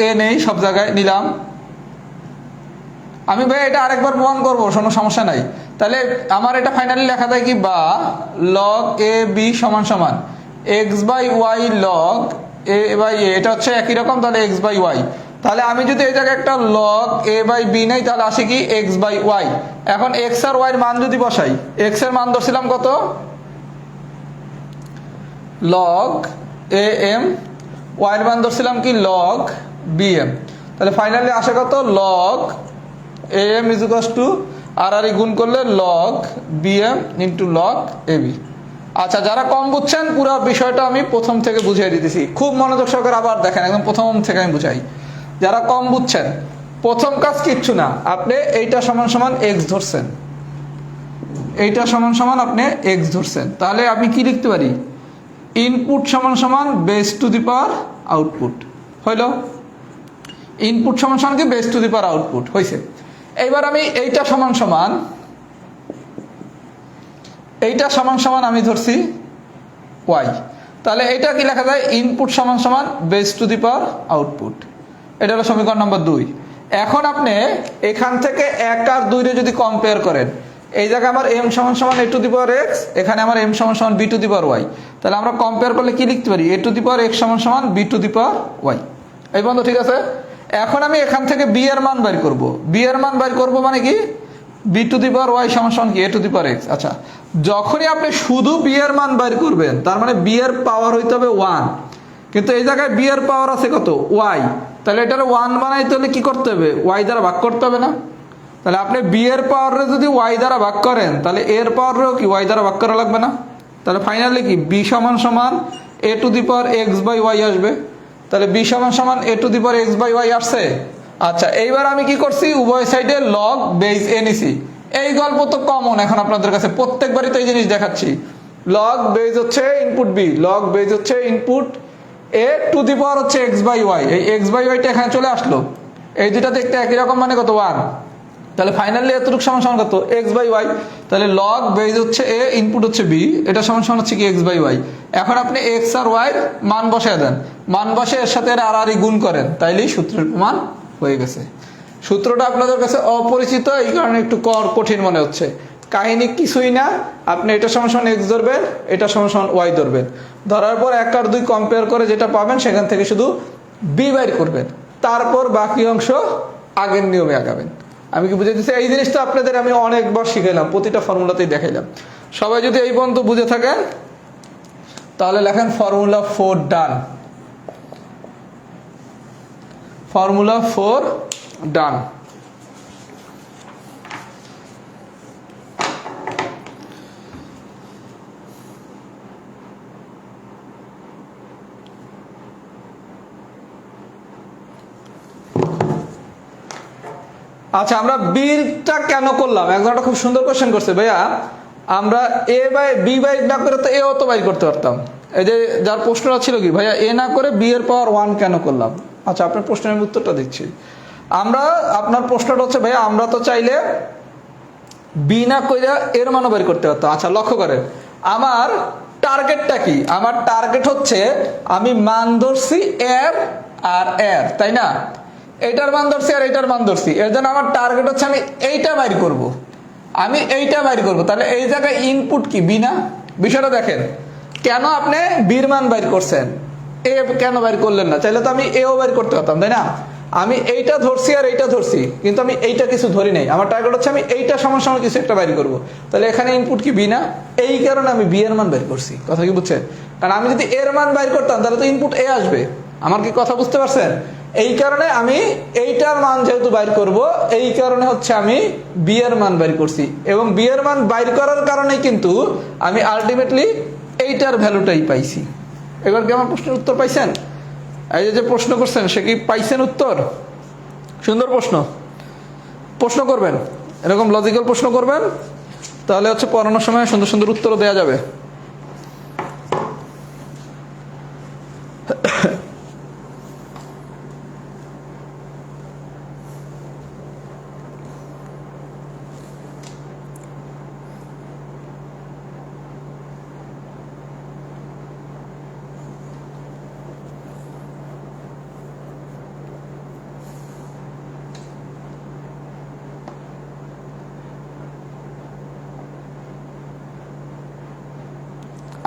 এ নেই, সব জায়গায় নিলাম। আমি ভাই এটা আরেকবার প্রমাণ করবো, কোনো সমস্যা নাই। তাহলে আমার এটা ফাইনালি লেখা যায় কি, বা লগ এ বি সমান সমান X by Y log A by A, এটা হচ্ছে একই রকম, তাহলে এক্স বাই ওয়াই। তাহলে আমি যদি এই জায়গায় একটা লগ এ বাই বি নেই, তাহলে আসে কি এক্স বাই ওয়াই। এখন এক্স আর ওয়াই এর মান যদি বসাই, এক্স এর মান ধরছিলাম কত, লগ এ এম, ওয়াই এর মান ধরছিলাম কি লগ বি এম। তাহলে ফাইনালি আসে কত, log A M is equals to R আর গুণ করলে log B M into log A B. আচ্ছা, যারা কম বুঝছেন পুরো বিষয়টা আমি প্রথম থেকে বুঝিয়ে দিতেছি, খুব মনোযোগ সহকারে আবার দেখেন, একদম প্রথম থেকে আমি বুঝাই। যারা কম বুঝছেন, প্রথম কাজ কিচ্ছু না, আপনি এইটা সমান সমান এক্স ধরছেন, এইটা সমান সমান আপনি এক্স ধরছেন। তাহলে আমি কি লিখতে পারি, ইনপুট সমান সমান base two the power output. হইল, ইনপুট সমান সমান কি base two the power output হয়েছে। এইবার আমি এইটা সমান সমান, এইটা সমান সমান আমি ধরছি ওয়াই। তাহলে এটা কি লেখা যায়, ইনপুট সমান সমান base two the power output. এটা হলো সমীকরণ নম্বর 2। এখন আপনি এখান থেকে 1 আর 2 রে যদি কম্পেয়ার করেন, এই জায়গায় আমার এম সমান সমান A to the power x, এখানে আমার এম সমান সমান B to the power Y. তাহলে আমরা কম্পেয়ার করলে কি লিখতে পারি, এ টু দি পাওয়ার এক্স সমান সমান B to the power Y. এই বন্ধু ঠিক আছে। এখন আমি এখান থেকে বি এর মান বের করব, বি এর মান বের করব মানে কি, B to the power Y সমান সমান কি A to the power x. আচ্ছা, যখনই আপনি শুধু বি এর মান বের করবেন, তার মানে বি এর পাওয়ার হইতে হবে 1, কিন্তু এই জায়গায় বি এর পাওয়ার আছে কত, ওয়াই। তাহলে এটার 1 বানাইতে হলে কি করতে হবে, ওয়াই দ্বারা ভাগ করতে হবে না। তাহলে আপনি বি এর পাওয়ারে যদি ওয়াই দ্বারা ভাগ করেন, তাহলে এর পাওয়ারেও কি ওয়াই দ্বারা ভাগ করা লাগবে না। তাহলে ফাইনালি কি বি সমান সমান A to the power X by Y আসবে। তাহলে বি সমান সমান A to the power X by Y আসছে। আচ্ছা, এইবার আমি কি করছি, উভয় সাইডে লগ বেস এ নিছি। এই গল্প তো কমন এখন আপনাদের কাছে, প্রত্যেকবারই তো এই জিনিস দেখাচ্ছি। লগ বেস হচ্ছে ইনপুট বি, লগ বেস হচ্ছে ইনপুট এ টু দি পাওয়ার হচ্ছে এক্স বাই ওয়াই। এই এক্স বাই ওয়াইটা এখানে চলে আসলো, এই দুটা দেখতে একই রকম, মানে কত 1। তাহলে ফাইনালি এতটুকু সমান সমান কত, এক্স বাই ওয়াই। তাহলে লগ বেস হচ্ছে এ, ইনপুট হচ্ছে বি, এটা সমান সমান হচ্ছে কি এক্স বাই ওয়াই। এখন আপনি এক্স আর ওয়াই মান বসায় দেন, মান বসে এর সাথে আর আর গুণ করেন, তাইলেই সূত্রের প্রমাণ হয়ে গেছে। সূত্রটা আপনাদের কাছে অপরিচিত, এই কারণে একটু কঠিন মনে হচ্ছে। কাহিনী কিছুই না, আপনি এটা সমান সমান এক্স ধরবেন, এটা সমান সমান ওয়াই ধরবেন, ধরার পর 1 আর 2 কম্পেয়ার করে যেটা পাবেন সেখান থেকে শুধু বি বাইর করবেন, তারপর বাকি অংশ আগের নিয়মে আগাবেন। আমি কি বুঝে দিচ্ছি, এই জিনিসটা আপনাদের আমি অনেকবার শিখাইলাম, প্রতিটা ফর্মুলাতেই দেখাইলাম। সবাই যদি এই পর্যন্ত বুঝে থাকেন তাহলে লেখেন ফর্মুলা 4 ডান, ফর্মুলা 4 ডান। আচ্ছা, আমরা বিটা কেন করলাম, একজনটা খুব সুন্দর কোশ্চেন করছে, ভাইয়া আমরা এ বাই বি বাই না করে তো এও তো বাইর করতে পারতাম। এই যে যার প্রশ্নটা ছিল কি, ভাইয়া এ না করে বি এর পাওয়ার 1 কেন করলাম। আচ্ছা, আপনার প্রশ্নের আমি উত্তরটা দিচ্ছি। আপনার প্রশ্নটা হচ্ছে, ভাইয়া আমরা তো চাইলে বি না কইরা এর মানও বের করতে পারতাম। আচ্ছা, লক্ষ্য করেন আমার টার্গেটটা কি, আমার টার্গেট হচ্ছে আমি মান ধরছি এর আর এর, তাই না, এইটার মান ধরছি আর এইটার মান ধরছি, এর জন্য আমার টার্গেট হচ্ছে আমি এইটা বাইর করব, আমি এইটা বাইর করব। তাহলে এই জায়গায় ইনপুট কি বি না। বিষয়টা দেখেন, কেন আপনি বির মান বাইর করছেন, এ কেন বাইর করলেন না, চাইলে তো আমি এও বাইর করতে পারতাম, তাই না। আমি এইটা ধরছি আর এইটা ধরছি, কিন্তু আমি এইটা কিছু ধরি নাই, আমার টার্গেট হচ্ছে আমি এইটা সমান সমান কিছু একটা বাইর করব। তাহলে এখানে ইনপুট কি বি না, এই কারণে আমি বি এর মান বাইর করছি। কথা কি বুঝছেন, কারণ আমি যদি এর মান বাইর করতাম তাহলে তো ইনপুট এ আসবে। আমার কি কথা বুঝতে পারছেন, এই কারণে আমি এইটার মান যেহেতু বাইর করব, এই কারণে হচ্ছে আমি বি এর মান বাইর করছি, এবং বি এর মান বাইর করার কারণে কিন্তু আমি আলটিমেটলি এইটার ভ্যালুটাই পাইছি। এবার কি আমার প্রশ্নের উত্তর পাইছেন, এই যে প্রশ্ন করছেন সে কি পাইছেন উত্তর। সুন্দর প্রশ্ন, প্রশ্ন করবেন, এরকম লজিক্যাল প্রশ্ন করবেন, তাহলে হচ্ছে পড়ানোর সময় সুন্দর সুন্দর উত্তরও দেওয়া যাবে।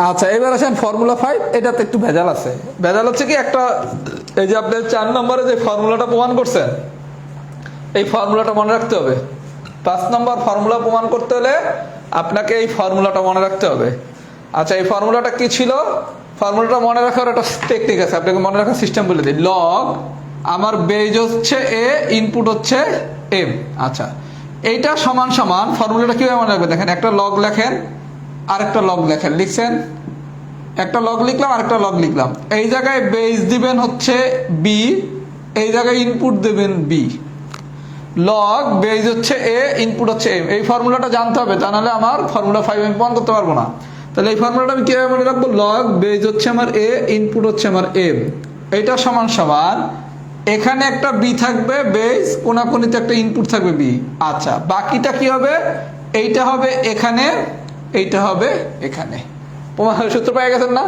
আচ্ছা এবার আসেন ফর্মুলা 5, এটাতে একটু ভেজাল আছে। ভেজাল হচ্ছে কি, একটা এই যে আপনি 4 নম্বরে যে ফর্মুলাটা প্রমাণ করছেন, এই ফর্মুলাটা মনে রাখতে হবে। 5 নম্বর ফর্মুলা প্রমাণ করতে হলে আপনাকে এই ফর্মুলাটা মনে রাখতে হবে। আচ্ছা এই ফর্মুলাটা কি ছিল? ফর্মুলাটা মনে রাখার একটা টেকনিক আছে, আপনাকে মনে রাখার সিস্টেম বলে দিই। লগ আমার বেজ হচ্ছে এ, ইনপুট হচ্ছে এম। আচ্ছা এইটা সমান সমান, ফর্মুলাটা কিভাবে মনে রাখবেন দেখেন, একটা লগ লেখেন আরেকটা লগ লেখেন, লিখছেন একটা লগ লিখলাম আরেকটা লগ লিখলাম। এই জায়গায় বেজ দিবেন হচ্ছে বি, এই জায়গায় ইনপুট দেবেন বি। লগ বেজ হচ্ছে এ, ইনপুট হচ্ছে এম। এই ফর্মুলাটা জানতে হবে, তা নাহলে আমার ফর্মুলা 5 আমি প্রমাণ করতে পারবো না। তাহলে এই ফর্মুলাটা আমি কিভাবে মনে রাখবো? লগ বেজ হচ্ছে আমার এ, ইনপুট হচ্ছে আমার এম। এইটা সমান সমান এখানে একটা বি থাকবে বেজ, কোনাকুনিতে একটা ইনপুট থাকবে বি। আচ্ছা বাকিটা কি হবে? এইটা হবে এখানে, এইটা হবে এখানে। সূত্র পেয়ে গেছেন না?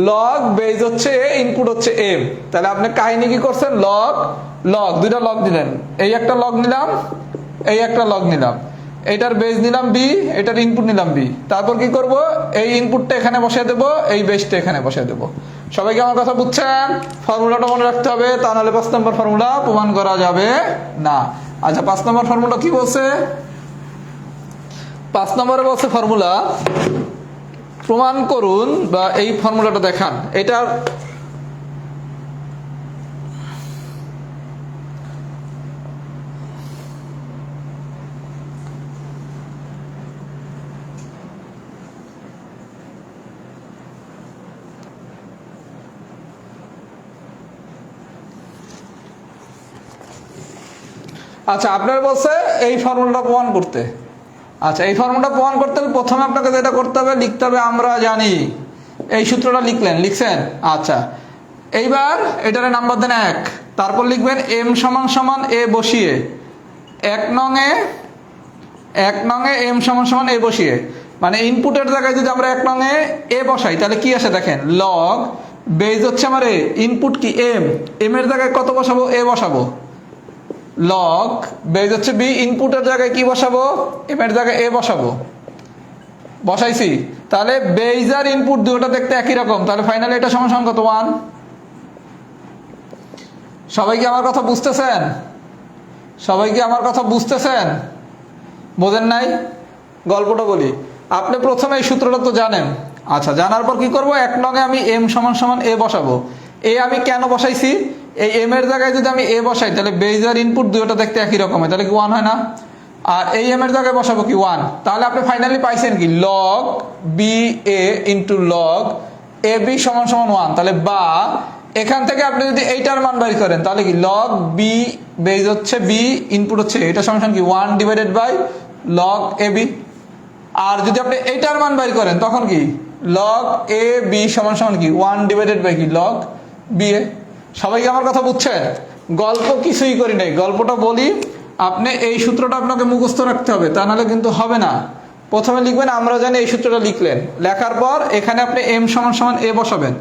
লগ বেজ হচ্ছে এ, ইনপুট হচ্ছে এম। তাহলে আপনি কাহিনী কি করছেন? লগ লগ দুইটা লগ দিলেন, এই একটা লগ নিলাম, এই একটা লগ নিলাম, এইটার বেজ নিলাম বি, এটার ইনপুট নিলাম বি। তারপর কি করব? এই ইনপুটটা এখানে বসিয়ে দেবো, এই বেজটা এখানে বসিয়ে দেবো। সবাইকে আমার কথা বুঝছেন? ফর্মুলাটা মনে রাখতে হবে, তা নাহলে 5 নম্বর ফর্মুলা প্রমাণ করা যাবে না। আচ্ছা 5 নম্বর ফর্মুলা কি বলছে? 5 নম্বরে বলছে ফর্মুলা প্রমাণ করুন, বা এই ফর্মুলাটা দেখান। এটার আচ্ছা আপনার বলছে এই ফর্মুলাটা প্রমাণ করতে। আচ্ছা এই ফর্মুলাটা প্রমাণ করতে হলে প্রথমে আপনাকে যেটা করতে হবে, লিখতে হবে আমরা জানি। এই সূত্রটা লিখলেন, লিখছেন? আচ্ছা এইবার এটারে নাম্বার দেন 1, তারপর লিখবেন এম সমান সমান এ বসিয়ে, 1 নং এ এম সমান সমান এ বসিয়ে, মানে ইনপুটের জায়গায় যদি আমরা 1 নং এ বসাই তাহলে কি আসে দেখেন, লগ বেজ হচ্ছে আমার এ, ইনপুট কি এম, এম এর জায়গায় কত বসাবো? এ বসাবো। লগ বেজ হচ্ছে বি, ইনপুটের জায়গায় কি বসাবো? এম এর জায়গায় এ বসাবো। বসাইছি, তাহলে বেজ আর ইনপুট দুটোটা দেখতে একই রকম, তাহলে ফাইনালি এটা সমান সমান কত? 1। সবাই কি আমার কথা বুঝতেছেন? সবাই কি আমার কথা বুঝতেছেন? বোঝেন নাই? গল্পটা বলি। আপনি প্রথমে এই সূত্রটা তো জানেন। আচ্ছা জানার পর কি করব? 1 নং এ আমি এম সমান সমান এ বসাবো। এ আমি কেন বসাইছি? এই এম এর জায়গায় যদি আমি এ বসাই তাহলে বেজ আর ইনপুট দুটোটা দেখতে একই রকম হয়, তাহলে কি 1 হয় না? আর এই এম এর জায়গায় বসাবো কি 1। তাহলে আপনি ফাইনালি পাইছেন কি? Log B A into log A B সমান সমান 1। তাহলে বা এখান থেকে আপনি যদি এইটার মান বের করেন তাহলে কি লগ বি বেজ হচ্ছে বি, ইনপুট হচ্ছে এটা সমান সমান কি 1 divided by log A B. আর যদি আপনি এইটার মান বের করেন তখন কি লগ এ বি সমান সমান কি 1 ডিভাইডেড বাই কি লগ বি এ। সবাইকে আমার কথা বুঝছেন? গল্প কিছুই করি নাই, গল্পটা বলি। আপনি এই সূত্রটা আপনাকে মুখস্থ রাখতে হবে, তা নাহলে কিন্তু হবে না। প্রথমে লিখবেন আমরা জানি, এই সূত্রটা লিখলেন, লেখার পর এখানে আপনি এম সমান সমান এ বসাবেন,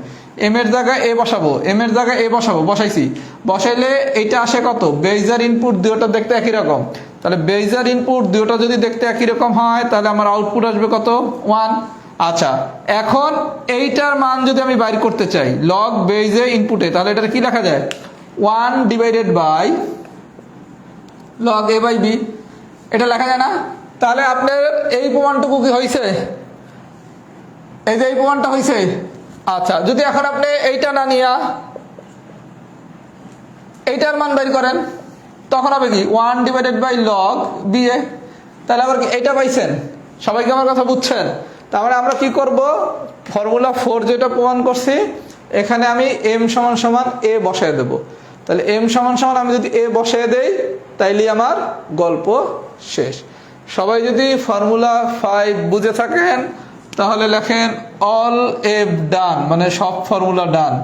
এম এর জায়গায় এ বসাবো, এম এর জায়গায় এ বসাবো, বসাইছি। বসাইলে এইটা আসে কত? বেজ আর ইনপুট দুটোটা দেখতে একই রকম, তাহলে বেজ আর ইনপুট দুটোটা যদি দেখতে একই রকম হয় তাহলে আমার আউটপুট আসবে কত? 1। আচ্ছা এখন এইটার মান যদি আমি বাইর করতে চাই লগ বেজে ইনপুটে, তাহলে এটা কি লেখা যায়? 1 divided by log A by B, এটা লেখা যায় না? তাহলে আপনার এই প্রমাণটুকু কি হয়েছে? এই যে এই প্রমাণটা হয়েছে। আচ্ছা যদি এখন আপনি এইটা না নিয়া এইটার মান বের করেন তখন হবে কি 1 divided by log B A. তাহলে আবার কি এইটা পাইছেন? সবাইকে আমার কথা বুঝছেন? তাহলে আমরা কি করব? ফর্মুলা 4 যেটা প্রমাণ করছি এখানে আমি এম সমান সমান এ বসায় দেব। তাহলে এম সমান সমান আমি যদি এ বসায় দেই তাইলে আমার গল্প শেষ। সবাই যদি ফর্মুলা 5 বুঝে থাকেন তাহলে লেখেন অল এফ ডান, মানে সব ফর্মুলা ডান।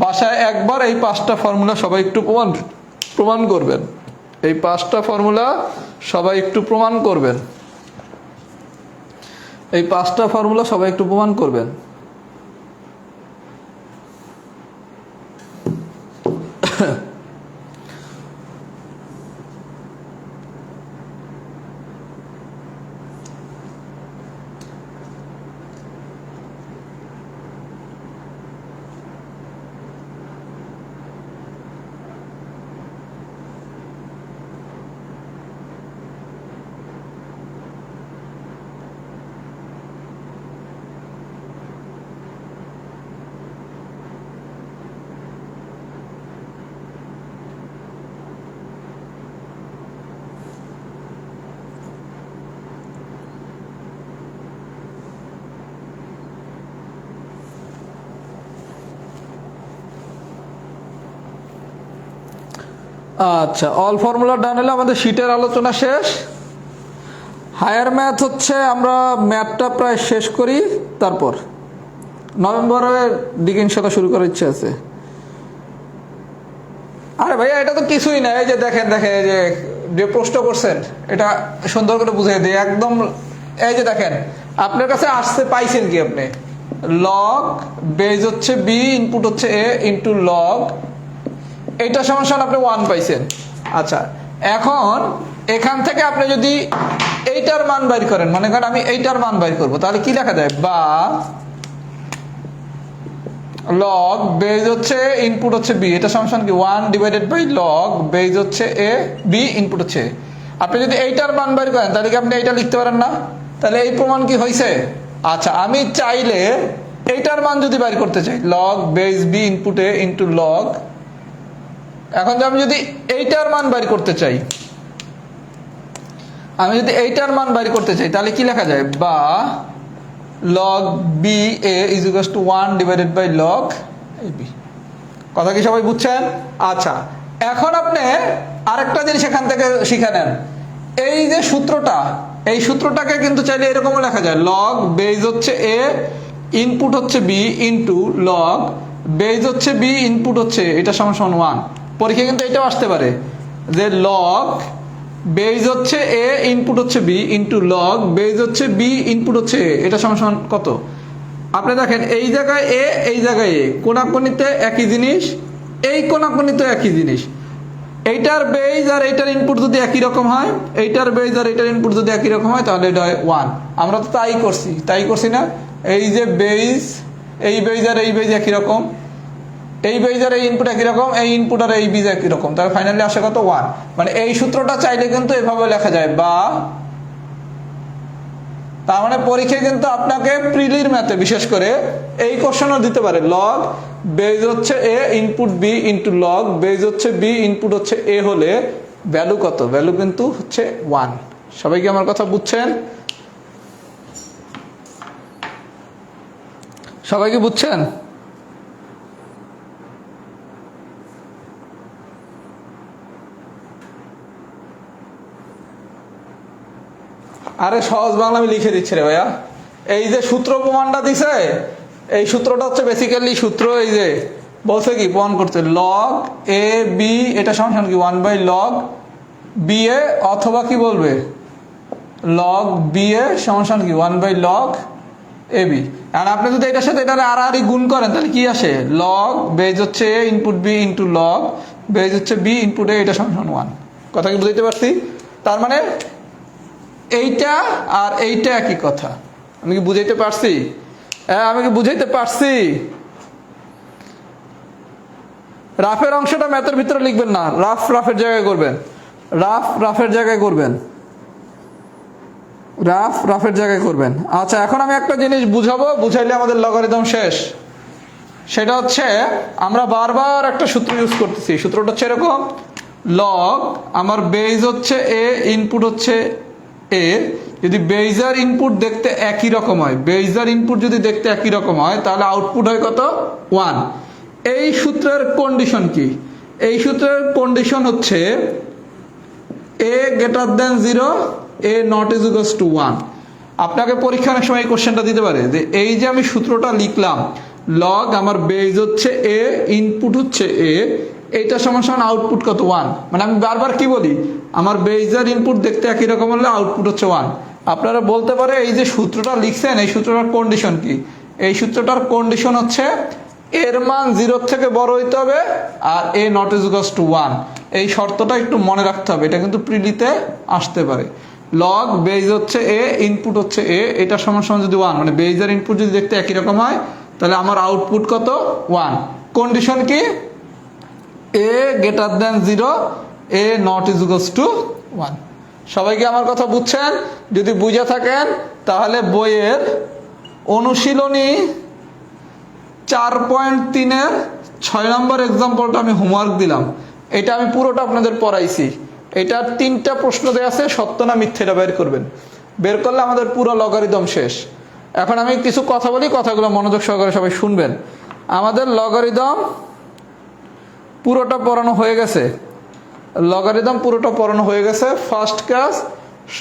বাসায় একবার এই 5টা ফর্মুলা সবাই একটু প্রমাণ করবেন। এই 5টা ফর্মুলা সবাই একটু প্রমাণ করবেন। এই 5টা ফর্মুলা সবাই একটু প্রমাণ করবেন। আচ্ছা, অল ফর্মুলা ডান হলে আমাদের শীটের আলোচনা শেষ। হায়ার ম্যাথ হচ্ছে আমরা ম্যাথটা প্রায় শেষ করি, তারপর নভেম্বরের দিকে ইনশাল্লাহ শুরু করার ইচ্ছে আছে। আরে ভাইয়া এটা তো কিছুই না, এই যে দেখেন দেখেন এই যে প্রশ্ন করছেন এটা সুন্দর করে বুঝিয়ে দিই একদম। এই যে দেখেন আপনার কাছে আসতে পাইছেন কি, আপনি লগ বেজ হচ্ছে বি ইনপুট হচ্ছে এ ইন্টু লগ, এইটা সমান আপনি 1 পাইছেন। আচ্ছা, এখন এখান থেকে আপনি যদি এইটার মান বাইর করেন, মনে করেন আমি এইটার মান বাইর করবো, তাহলে কি লেখা যায়, বা লগ বেজ হচ্ছে ইনপুট হচ্ছে বি, এটা সমান কি 1 ডিভাইডেড বাই লগ বেজ হচ্ছে এ বি ইনপুট হচ্ছে। আপনি যদি এইটার মান বাইর করেন তাহলে কি আপনি এইটা লিখতে পারেন না? তাহলে এই প্রমাণ কি হয়েছে? আচ্ছা, আমি চাইলে এইটার মান যদি বাইর করতে চাই, লগ বেজ বি ইনপুট এ ইন্টু লগ, এখন আমি যদি এইটার মান বাইর করতে চাই, আমি যদি এইটার মান বাইর করতে চাই তাহলে কি লেখা যায়, বা log b a is equals to 1 divided by log a b। কথা কি সবাই বুঝছেন? আচ্ছা, এখন আপনি আরেকটা জিনিস এখান থেকে শিখে নেন। এই যে সূত্রটা, এই সূত্রটাকে কিন্তু চাইলে এরকমও লেখা যায়, log বেজ হচ্ছে a ইনপুট হচ্ছে b ইন্টু log বেজ হচ্ছে b ইনপুট হচ্ছে এটা সমান 1। পরীক্ষা কিন্তু এটাও আসতে পারে যে log বেজ হচ্ছে এ ইনপুট হচ্ছে বি ইন্টু লগ বেজ হচ্ছে বি ইনপুট হচ্ছে এ, এটা সমান কত? আপনি দেখেন এই জায়গায় এ, এই জায়গায় এ, কোনাকুনিতে একই জিনিস, এই কোনাকুনিতে একই জিনিস। এইটার বেজ আর এইটার ইনপুট যদি একই রকম হয়, এইটার বেজ আর এইটার ইনপুট যদি একই রকম হয় তাহলে এটা হয় 1। আমরা তো তাই করছি না? এই যে বেজ, এই বেজ আর এই বেজ একই রকম, এই বেজ আর এই ইনপুট একই রকম, এই ইনপুট আর এই বেজ একই রকম, তাহলে ফাইনালি আসে কত? 1। মানে এই সূত্রটা চাইলে কিন্তু এভাবে লেখা যায়, বা তার মানে পরীক্ষায় কিন্তু আপনাকে প্রিলির ম্যাথে বিশেষ করে এই কোশ্চেনও দিতে পারে, লগ বেজ হচ্ছে A input B into log base হচ্ছে বি ইনপুট হচ্ছে এ হলে ভ্যালু কত? ভ্যালু কিন্তু হচ্ছে 1। সবাই কি আমার কথা বুঝছেন? সবাই কি বুঝছেন? আরে সহজ বাংলা আমি লিখে দিচ্ছি রে ভাইয়া। এই যে সূত্র প্রমাণটা দিছে, এই সূত্রটা হচ্ছে বেসিক্যালি সূত্র, এই যে বলছে কি প্রমাণ করতে, লগ এ বি এটা সমান কি 1 বাই লগ বি এ, অথবা কি বলবে লগ বি এ সমান কি 1 বাই লগ এ বি। আর আপনি যদি এটার সাথে এটা আর গুণ করেন তাহলে কি আসে, লগ বেজ হচ্ছে A input B into log base হচ্ছে বি ইনপুট এ, এটা সমান 1। কথা কি বুঝতে পারছি? তার মানে এইটা আর এইটা একই কথা। আমি কি বুঝাইতে পারছি? হ্যাঁ, আমি কি বুঝাইতে পারছি? রাফের অংশটা ম্যাথের ভিতরে লিখবেন না, রাফের জায়গায় করবেন, রাফের জায়গায় করবেন, রাফের জায়গায় করবেন। আচ্ছা, এখন আমি একটা জিনিস বুঝাবো, বুঝাইলে আমাদের লগারিদম শেষ। সেটা হচ্ছে আমরা বারবার একটা সূত্র ইউজ করতেছি, সূত্রটা হচ্ছে এরকম, লগ আমার বেজ হচ্ছে এ ইনপুট হচ্ছে এ, যদি বেজার ইনপুট দেখতে একই রকম হয়, বেজার ইনপুট যদি দেখতে একই রকম হয় তাহলে আউটপুট হয় কত? 1। এই সূত্রের কন্ডিশন কি? এই সূত্রের কন্ডিশন হচ্ছে A greater than 0, A not is equals to 1। আপনাকে পরীক্ষা অনেক সময় এই কোশ্চেনটা দিতে পারে যে এই যে আমি সূত্রটা লিখলাম, লগ আমার বেজ হচ্ছে এ ইনপুট হচ্ছে এ, এইটা সমান আউটপুট কত? 1। মানে আমি বারবার কি বলি, আমার বেজার ইনপুট দেখতে একই রকম হলে আউটপুট হচ্ছে 1। আপনারা বলতে পারে এই যে সূত্রটা লিখছেন এই সূত্রটার কন্ডিশন কি? এই সূত্রটার কন্ডিশন হচ্ছে এর মান 0 থেকে বড় হইতে হবে আর এ নট ইজ ইকুয়ালস টু 1। এই শর্তটা একটু মনে রাখতে হবে, এটা কিন্তু প্রিলিতে আসতে পারে। লগ বেজ হচ্ছে এ ইনপুট হচ্ছে এ, এটা সমান যদি 1, মানে বেজার ইনপুট যদি দেখতে একই রকম হয় তাহলে আমার আউটপুট কত? 1। কন্ডিশন কি? A greater than 0, A not is equals to 1। সবাই কি আমার কথা বুঝছেন? যদি বুঝে থাকেন তাহলে বইয়ের অনুশীলনী 4.3-এর 6 নম্বর এক্সাম্পলটা আমি হোমওয়ার্ক দিলাম, এটা আমি পুরোটা আপনাদের পড়াইছি। এটার 3টা প্রশ্ন দেওয়া আছে, সত্য না মিথ্যে এটা বের করবেন। বের করলে আমাদের পুরো লগারিদম শেষ। এখন আমি কিছু কথা বলি, কথাগুলো মনোযোগ সহকারে সবাই শুনবেন। আমাদের লগারিদম পুরোটা পড়ানো হয়ে গেছে। লগারিদম পুরোটা পড়ানো হয়ে গেছে ফার্স্ট ক্লাস।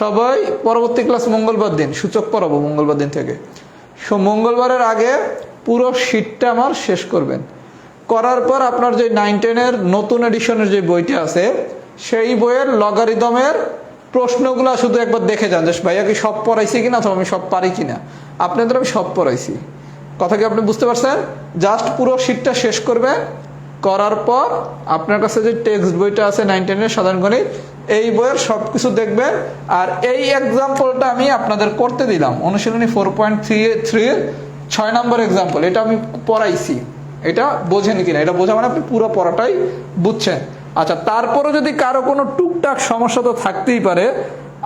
সবাই পরবর্তী ক্লাস মঙ্গলবার দিন সূচক পড়াবো, মঙ্গলবার দিন থেকে। সো মঙ্গলবারের আগে পুরো শীটটা আমার শেষ করবেন। করার পর আপনার যে 9-10-এর নতুন এডিশনের যে বইটা আছে সেই বইয়ের লগারিদমের প্রশ্নগুলো শুধু একবার দেখে যান যে ভাইয়া কি সব পড়াইছি কিনা অথবা আমি সব পারি কিনা। আপনাদের আমি সব পড়াইছি, কথা কি আপনি বুঝতে পারছেন? জাস্ট পুরো শীটটা শেষ করবেন, করার পর আপনার কাছে যে টেক্সট বইটা আছে 9-10-এর সাধারণ গণিত, এই বইয়ের সব কিছু দেখবেন। আর এই এক্সাম্পলটা আমি আপনাদের করতে দিলাম, অনুশীলনী 4.3 6 নম্বর এক্সাম্পল, এটা আমি পড়াইছি। এটা বোঝেন কিনা, এটা বোঝা মানে আপনি পুরো পড়াটাই বুঝছেন। আচ্ছা, তারপরে যদি কারো কোনো টুকটাক সমস্যা তো থাকতেই পারে।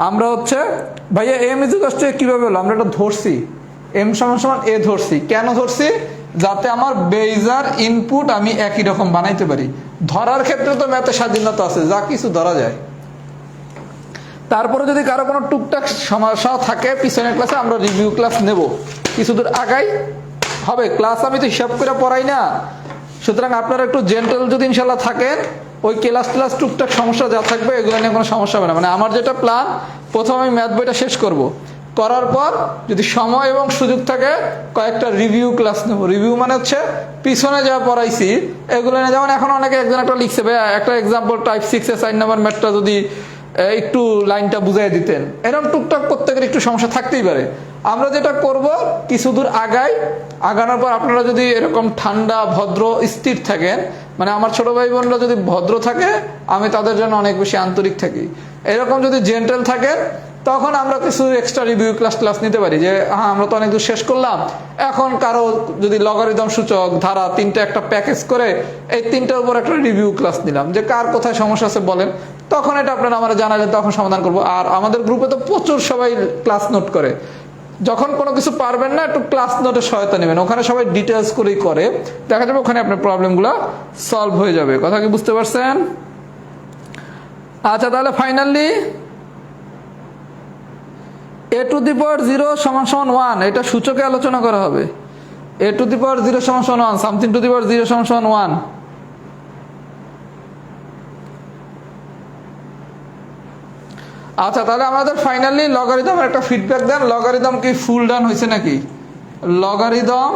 আমরা হচ্ছে ভাইয়া এম ইজ ইকুয়াল টু কিভাবে হলো, আমরা এটা ধরছি এম সমান সমান এ ধরছি। কেন ধরছি? যাতে আমার বেজ আর ইনপুট আমি একই রকম বানাইতে পারি। ধরার ক্ষেত্রে তো ম্যাথে স্বাধীনতা আছে, যা কিছু ধরা যায়। তারপরে যদি কারো কোনো টুকটাক সমস্যা থাকে পিছনের ক্লাসে আমরা রিভিউ ক্লাস নেব, কিছু দূর আগাই হবে ক্লাস। আমি তো হিসাব করে পড়াই না, সুতরাং আপনারা একটু জেন্টাল যদি ইনশাল্লাহ থাকেন, ওই ক্লাস টুকটাক সমস্যা যা থাকবে এগুলো নিয়ে কোনো সমস্যা হবে না। মানে আমার যেটা প্ল্যান, প্রথম আমি ম্যাথ বইটা শেষ করব, করার পর যদি সময় এবং সুযোগ থাকে কয়েকটা রিভিউ ক্লাস নেব। রিভিউ মানে হচ্ছে পিছনে যা পড়াইছি এগুলো নিয়ে, যেমন এখন অনেকে একজন একটা লিখছে ভাই একটা এক্সাম্পল টাইপ 6 4 নম্বর ম্যাথটা যদি একটু লাইনটা বুঝাই দিতেন, এরকম টুকটাক প্রত্যেকের একটু সমস্যা থাকতেই পারে। আমরা যেটা করব কিছু দূর আগানোর পর আপনারা যদি এরকম ঠান্ডা ভদ্র স্থির থাকেন, মানে আমার ছোট ভাই বোনরা যদি ভদ্র থাকে আমি তাদের জন্য অনেক বেশি আন্তরিক থাকি, এরকম যদি জেন্টাল থাকেন তখন আমরা কিছু এক্সট্রা রিভিউ ক্লাস নিতে পারি। যে হ্যাঁ আমরা তো অনেক দূর শেষ করলাম, এখন কারো যদি লগারিদম সূচক ধারা তিনটা একটা প্যাকেজ করে এই তিনটার উপর একটা রিভিউ ক্লাস নিলাম, যে কার কোথায় সমস্যা আছে বলেন, তখন এটা আপনারা আমরা জানালেন, তখন সমাধান করব। আর আমাদের গ্রুপে তো প্রচুর সবাই ক্লাস নোট করে, যখন কোনো কিছু পারবেন না একটু ক্লাস নোটে সহায়তা নেবেন, ওখানে সবাই ডিটেলস করেই করে, দেখা যাবে ওখানে আপনার প্রবলেমগুলো সলভ হয়ে যাবে। কথা কি বুঝতে পারছেন? আচ্ছা, তাহলে ফাইনালি a টু দি পাওয়ার 0 সমান সমান 1, এটা সূচকে আলোচনা করা হবে। a টু দি পাওয়ার 0 সমান সমান 1, সামথিং টু দি পাওয়ার 0 সমান সমান 1। আচ্ছা, তাহলে আমাদের ফাইনালি লগারিদমের একটা ফিডব্যাক দেন। লগারিদম কি ফুল ডান হয়েছে নাকি? লগারিদম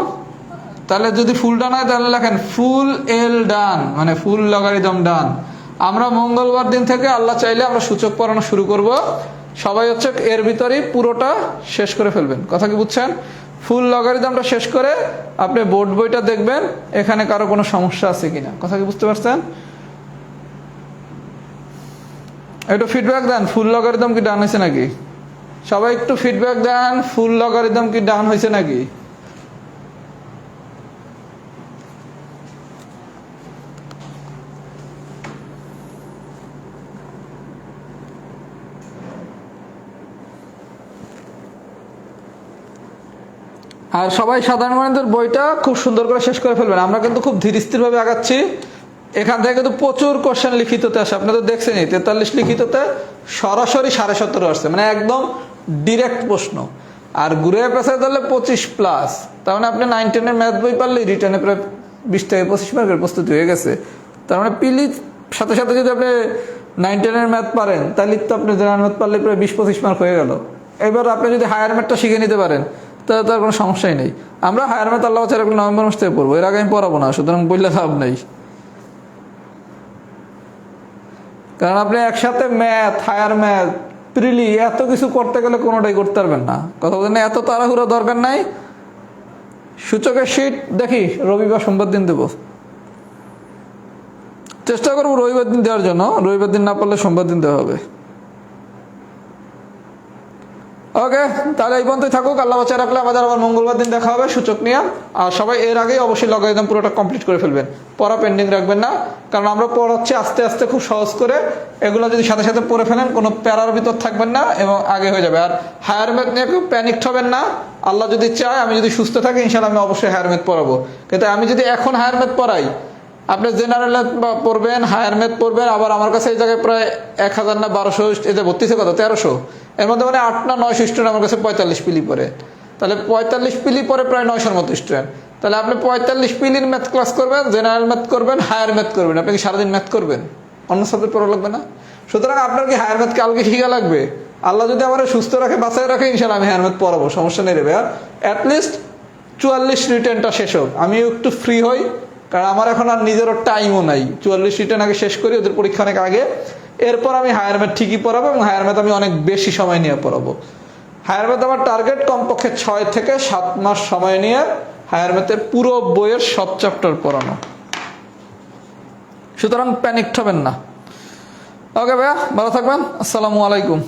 তাহলে যদি ফুল ডান হয় তাহলে লেখেন ফুল এল ডান, মানে ফুল লগারিদম ডান। আমরা মঙ্গলবার দিন থেকে আল্লাহ চাইলে আমরা সূচক পড়ানো শুরু করব। সবাই হচ্ছে এর ভিতরেই পুরোটা শেষ করে ফেলবেন। কথা কি বুঝছেন? ফুল লগারিদমটা শেষ করে আপনি বোর্ড বইটা দেখবেন এখানে কারো কোনো সমস্যা আছে কিনা। কথা কি বুঝতে পারছেন? একটু ফিডব্যাক দেন, ফুল লগারিদম কি ডান হয়েছে নাকি? সবাই একটু ফিডব্যাক দেন, ফুল লগারিদম কি ডান হয়েছে নাকি? আর সবাই সাধারণ গণিতের বইটা খুব সুন্দর করে শেষ করে ফেলবেন। আমরা কিন্তু খুব ধীর স্থির ভাবে আগাচ্ছি। এখান থেকে কিন্তু প্রচুর কোশ্চেন লিখিততে আসে, আপনাদের দেখছেনই 43 লিখিততে সরাসরি 17.5 আসছে, মানে একদম ডিরেক্ট প্রশ্ন। আর ঘুরে পেছায় ধরলে 25+, তার মানে আপনি 9-10-এর ম্যাথ বই পারলে রিটার্নে প্রায় 20 থেকে 25 মার্কের প্রস্তুতি হয়ে গেছে। তার মানে পিলির সাথে সাথে যদি আপনি 9-10-এর ম্যাথ পারেন তাহলে তো আপনি জেনারেল ম্যাথ পারলে প্রায় 20-25 মার্ক হয়ে গেল। এবার আপনি যদি হায়ার ম্যাথটা শিখে নিতে পারেন তাহলে তার কোনো সমস্যাই নেই। আমরা হায়ার ম্যাথ আল্লাহ চাইলে নভেম্বর মাস থেকে পড়বো, এর আগে আমি পড়াবো না, সুতরাং বললে লাভ নেই। কারণ আপনি একসাথে ম্যাথ, হায়ার ম্যাথ, প্রিলি এত কিছু করতে গেলে কোনোটাই করতে পারবেন না। কথা বলছেন না, এত তাড়াহুড়ো দরকার নাই। সূচকের শীট দেখি রবিবার সোমবার দিন দেবো, চেষ্টা করবো রবিবার দিন দেওয়ার জন্য। রবিবার দিন না পারলে সোমবার দিন দেওয়া হবে। ওকে, তাহলে এই পর্যন্তই থাকুক। আল্লাহ বাঁচায় রাখলে আমাদের আবার মঙ্গলবার দিন দেখা হবে সূচক নিয়ে। আর সবাই এর আগেই অবশ্যই লগারিদম পুরোটা কমপ্লিট করে ফেলবেন, পড়া পেন্ডিং রাখবেন না। কারণ আমরা পড়াচ্ছি আস্তে আস্তে খুব সহজ করে, এগুলো যদি সাথে সাথে পড়ে ফেলেন কোনো প্যারার ভিতর থাকবেন না এবং আগে হয়ে যাবে। আর হায়ার ম্যাথ নিয়ে কেউ প্যানিকড হবেন না। আল্লাহ যদি চায়, আমি যদি সুস্থ থাকি ইনশাল্লাহ আমি অবশ্যই হায়ার ম্যাথ পড়াবো। কিন্তু আমি যদি এখন হায়ার ম্যাথ পড়াই, আপনি জেনারেল পড়বেন, হায়ার ম্যাথ পড়বেন, আবার আমার কাছে এই জায়গায় প্রায় 1000 না 1200 এতে ভর্তি হচ্ছে কত 1300, এর মধ্যে মানে 8 না 900 স্টুডেন্ট আমার কাছে 45 পিলি পড়ে। তাহলে 45 পিলি পরে প্রায় 900-র মতো স্টুডেন্ট। তাহলে আপনি 45 পিলির ম্যাথ ক্লাস করবেন, জেনারেল ম্যাথ করবেন, হায়ার ম্যাথ করবেন। আপনি কি সারাদিন ম্যাথ করবেন? অন্য সাবজেক্ট পড়া লাগবে না? সুতরাং আপনার কি হায়ার ম্যাথ কালকে শিখা লাগবে? আল্লাহ যদি আমার সুস্থ রাখে, বাঁচায় রাখে, ইনশাল্লাহ আমি হায়ার ম্যাথ পড়াবো, সমস্যা নেই রে ভাইয়া। অ্যাটলিস্ট 44 রিটেনটা শেষ হোক, আমিও একটু ফ্রি হই, কারণ আমার এখন আর নিজেরও টাইমও নাই। 44 রিটেন আগে শেষ করি, ওদের পরীক্ষা অনেক আগে, এরপর আমি হায়ার ম্যাথ ঠিকই পড়াবো, এবং হায়ার ম্যাথ আমি অনেক বেশি সময় নিয়ে পড়াবো। হায়ার ম্যাথ আমার টার্গেট কমপক্ষে 6 থেকে 7 মাস সময় নিয়ে হায়ার ম্যাথের পুরো বইয়ের সব চ্যাপ্টার পড়ানো। সুতরাং প্যানিকড হবেন না। ওকে ভাইয়া, ভালো থাকবেন। আসসালামু আলাইকুম।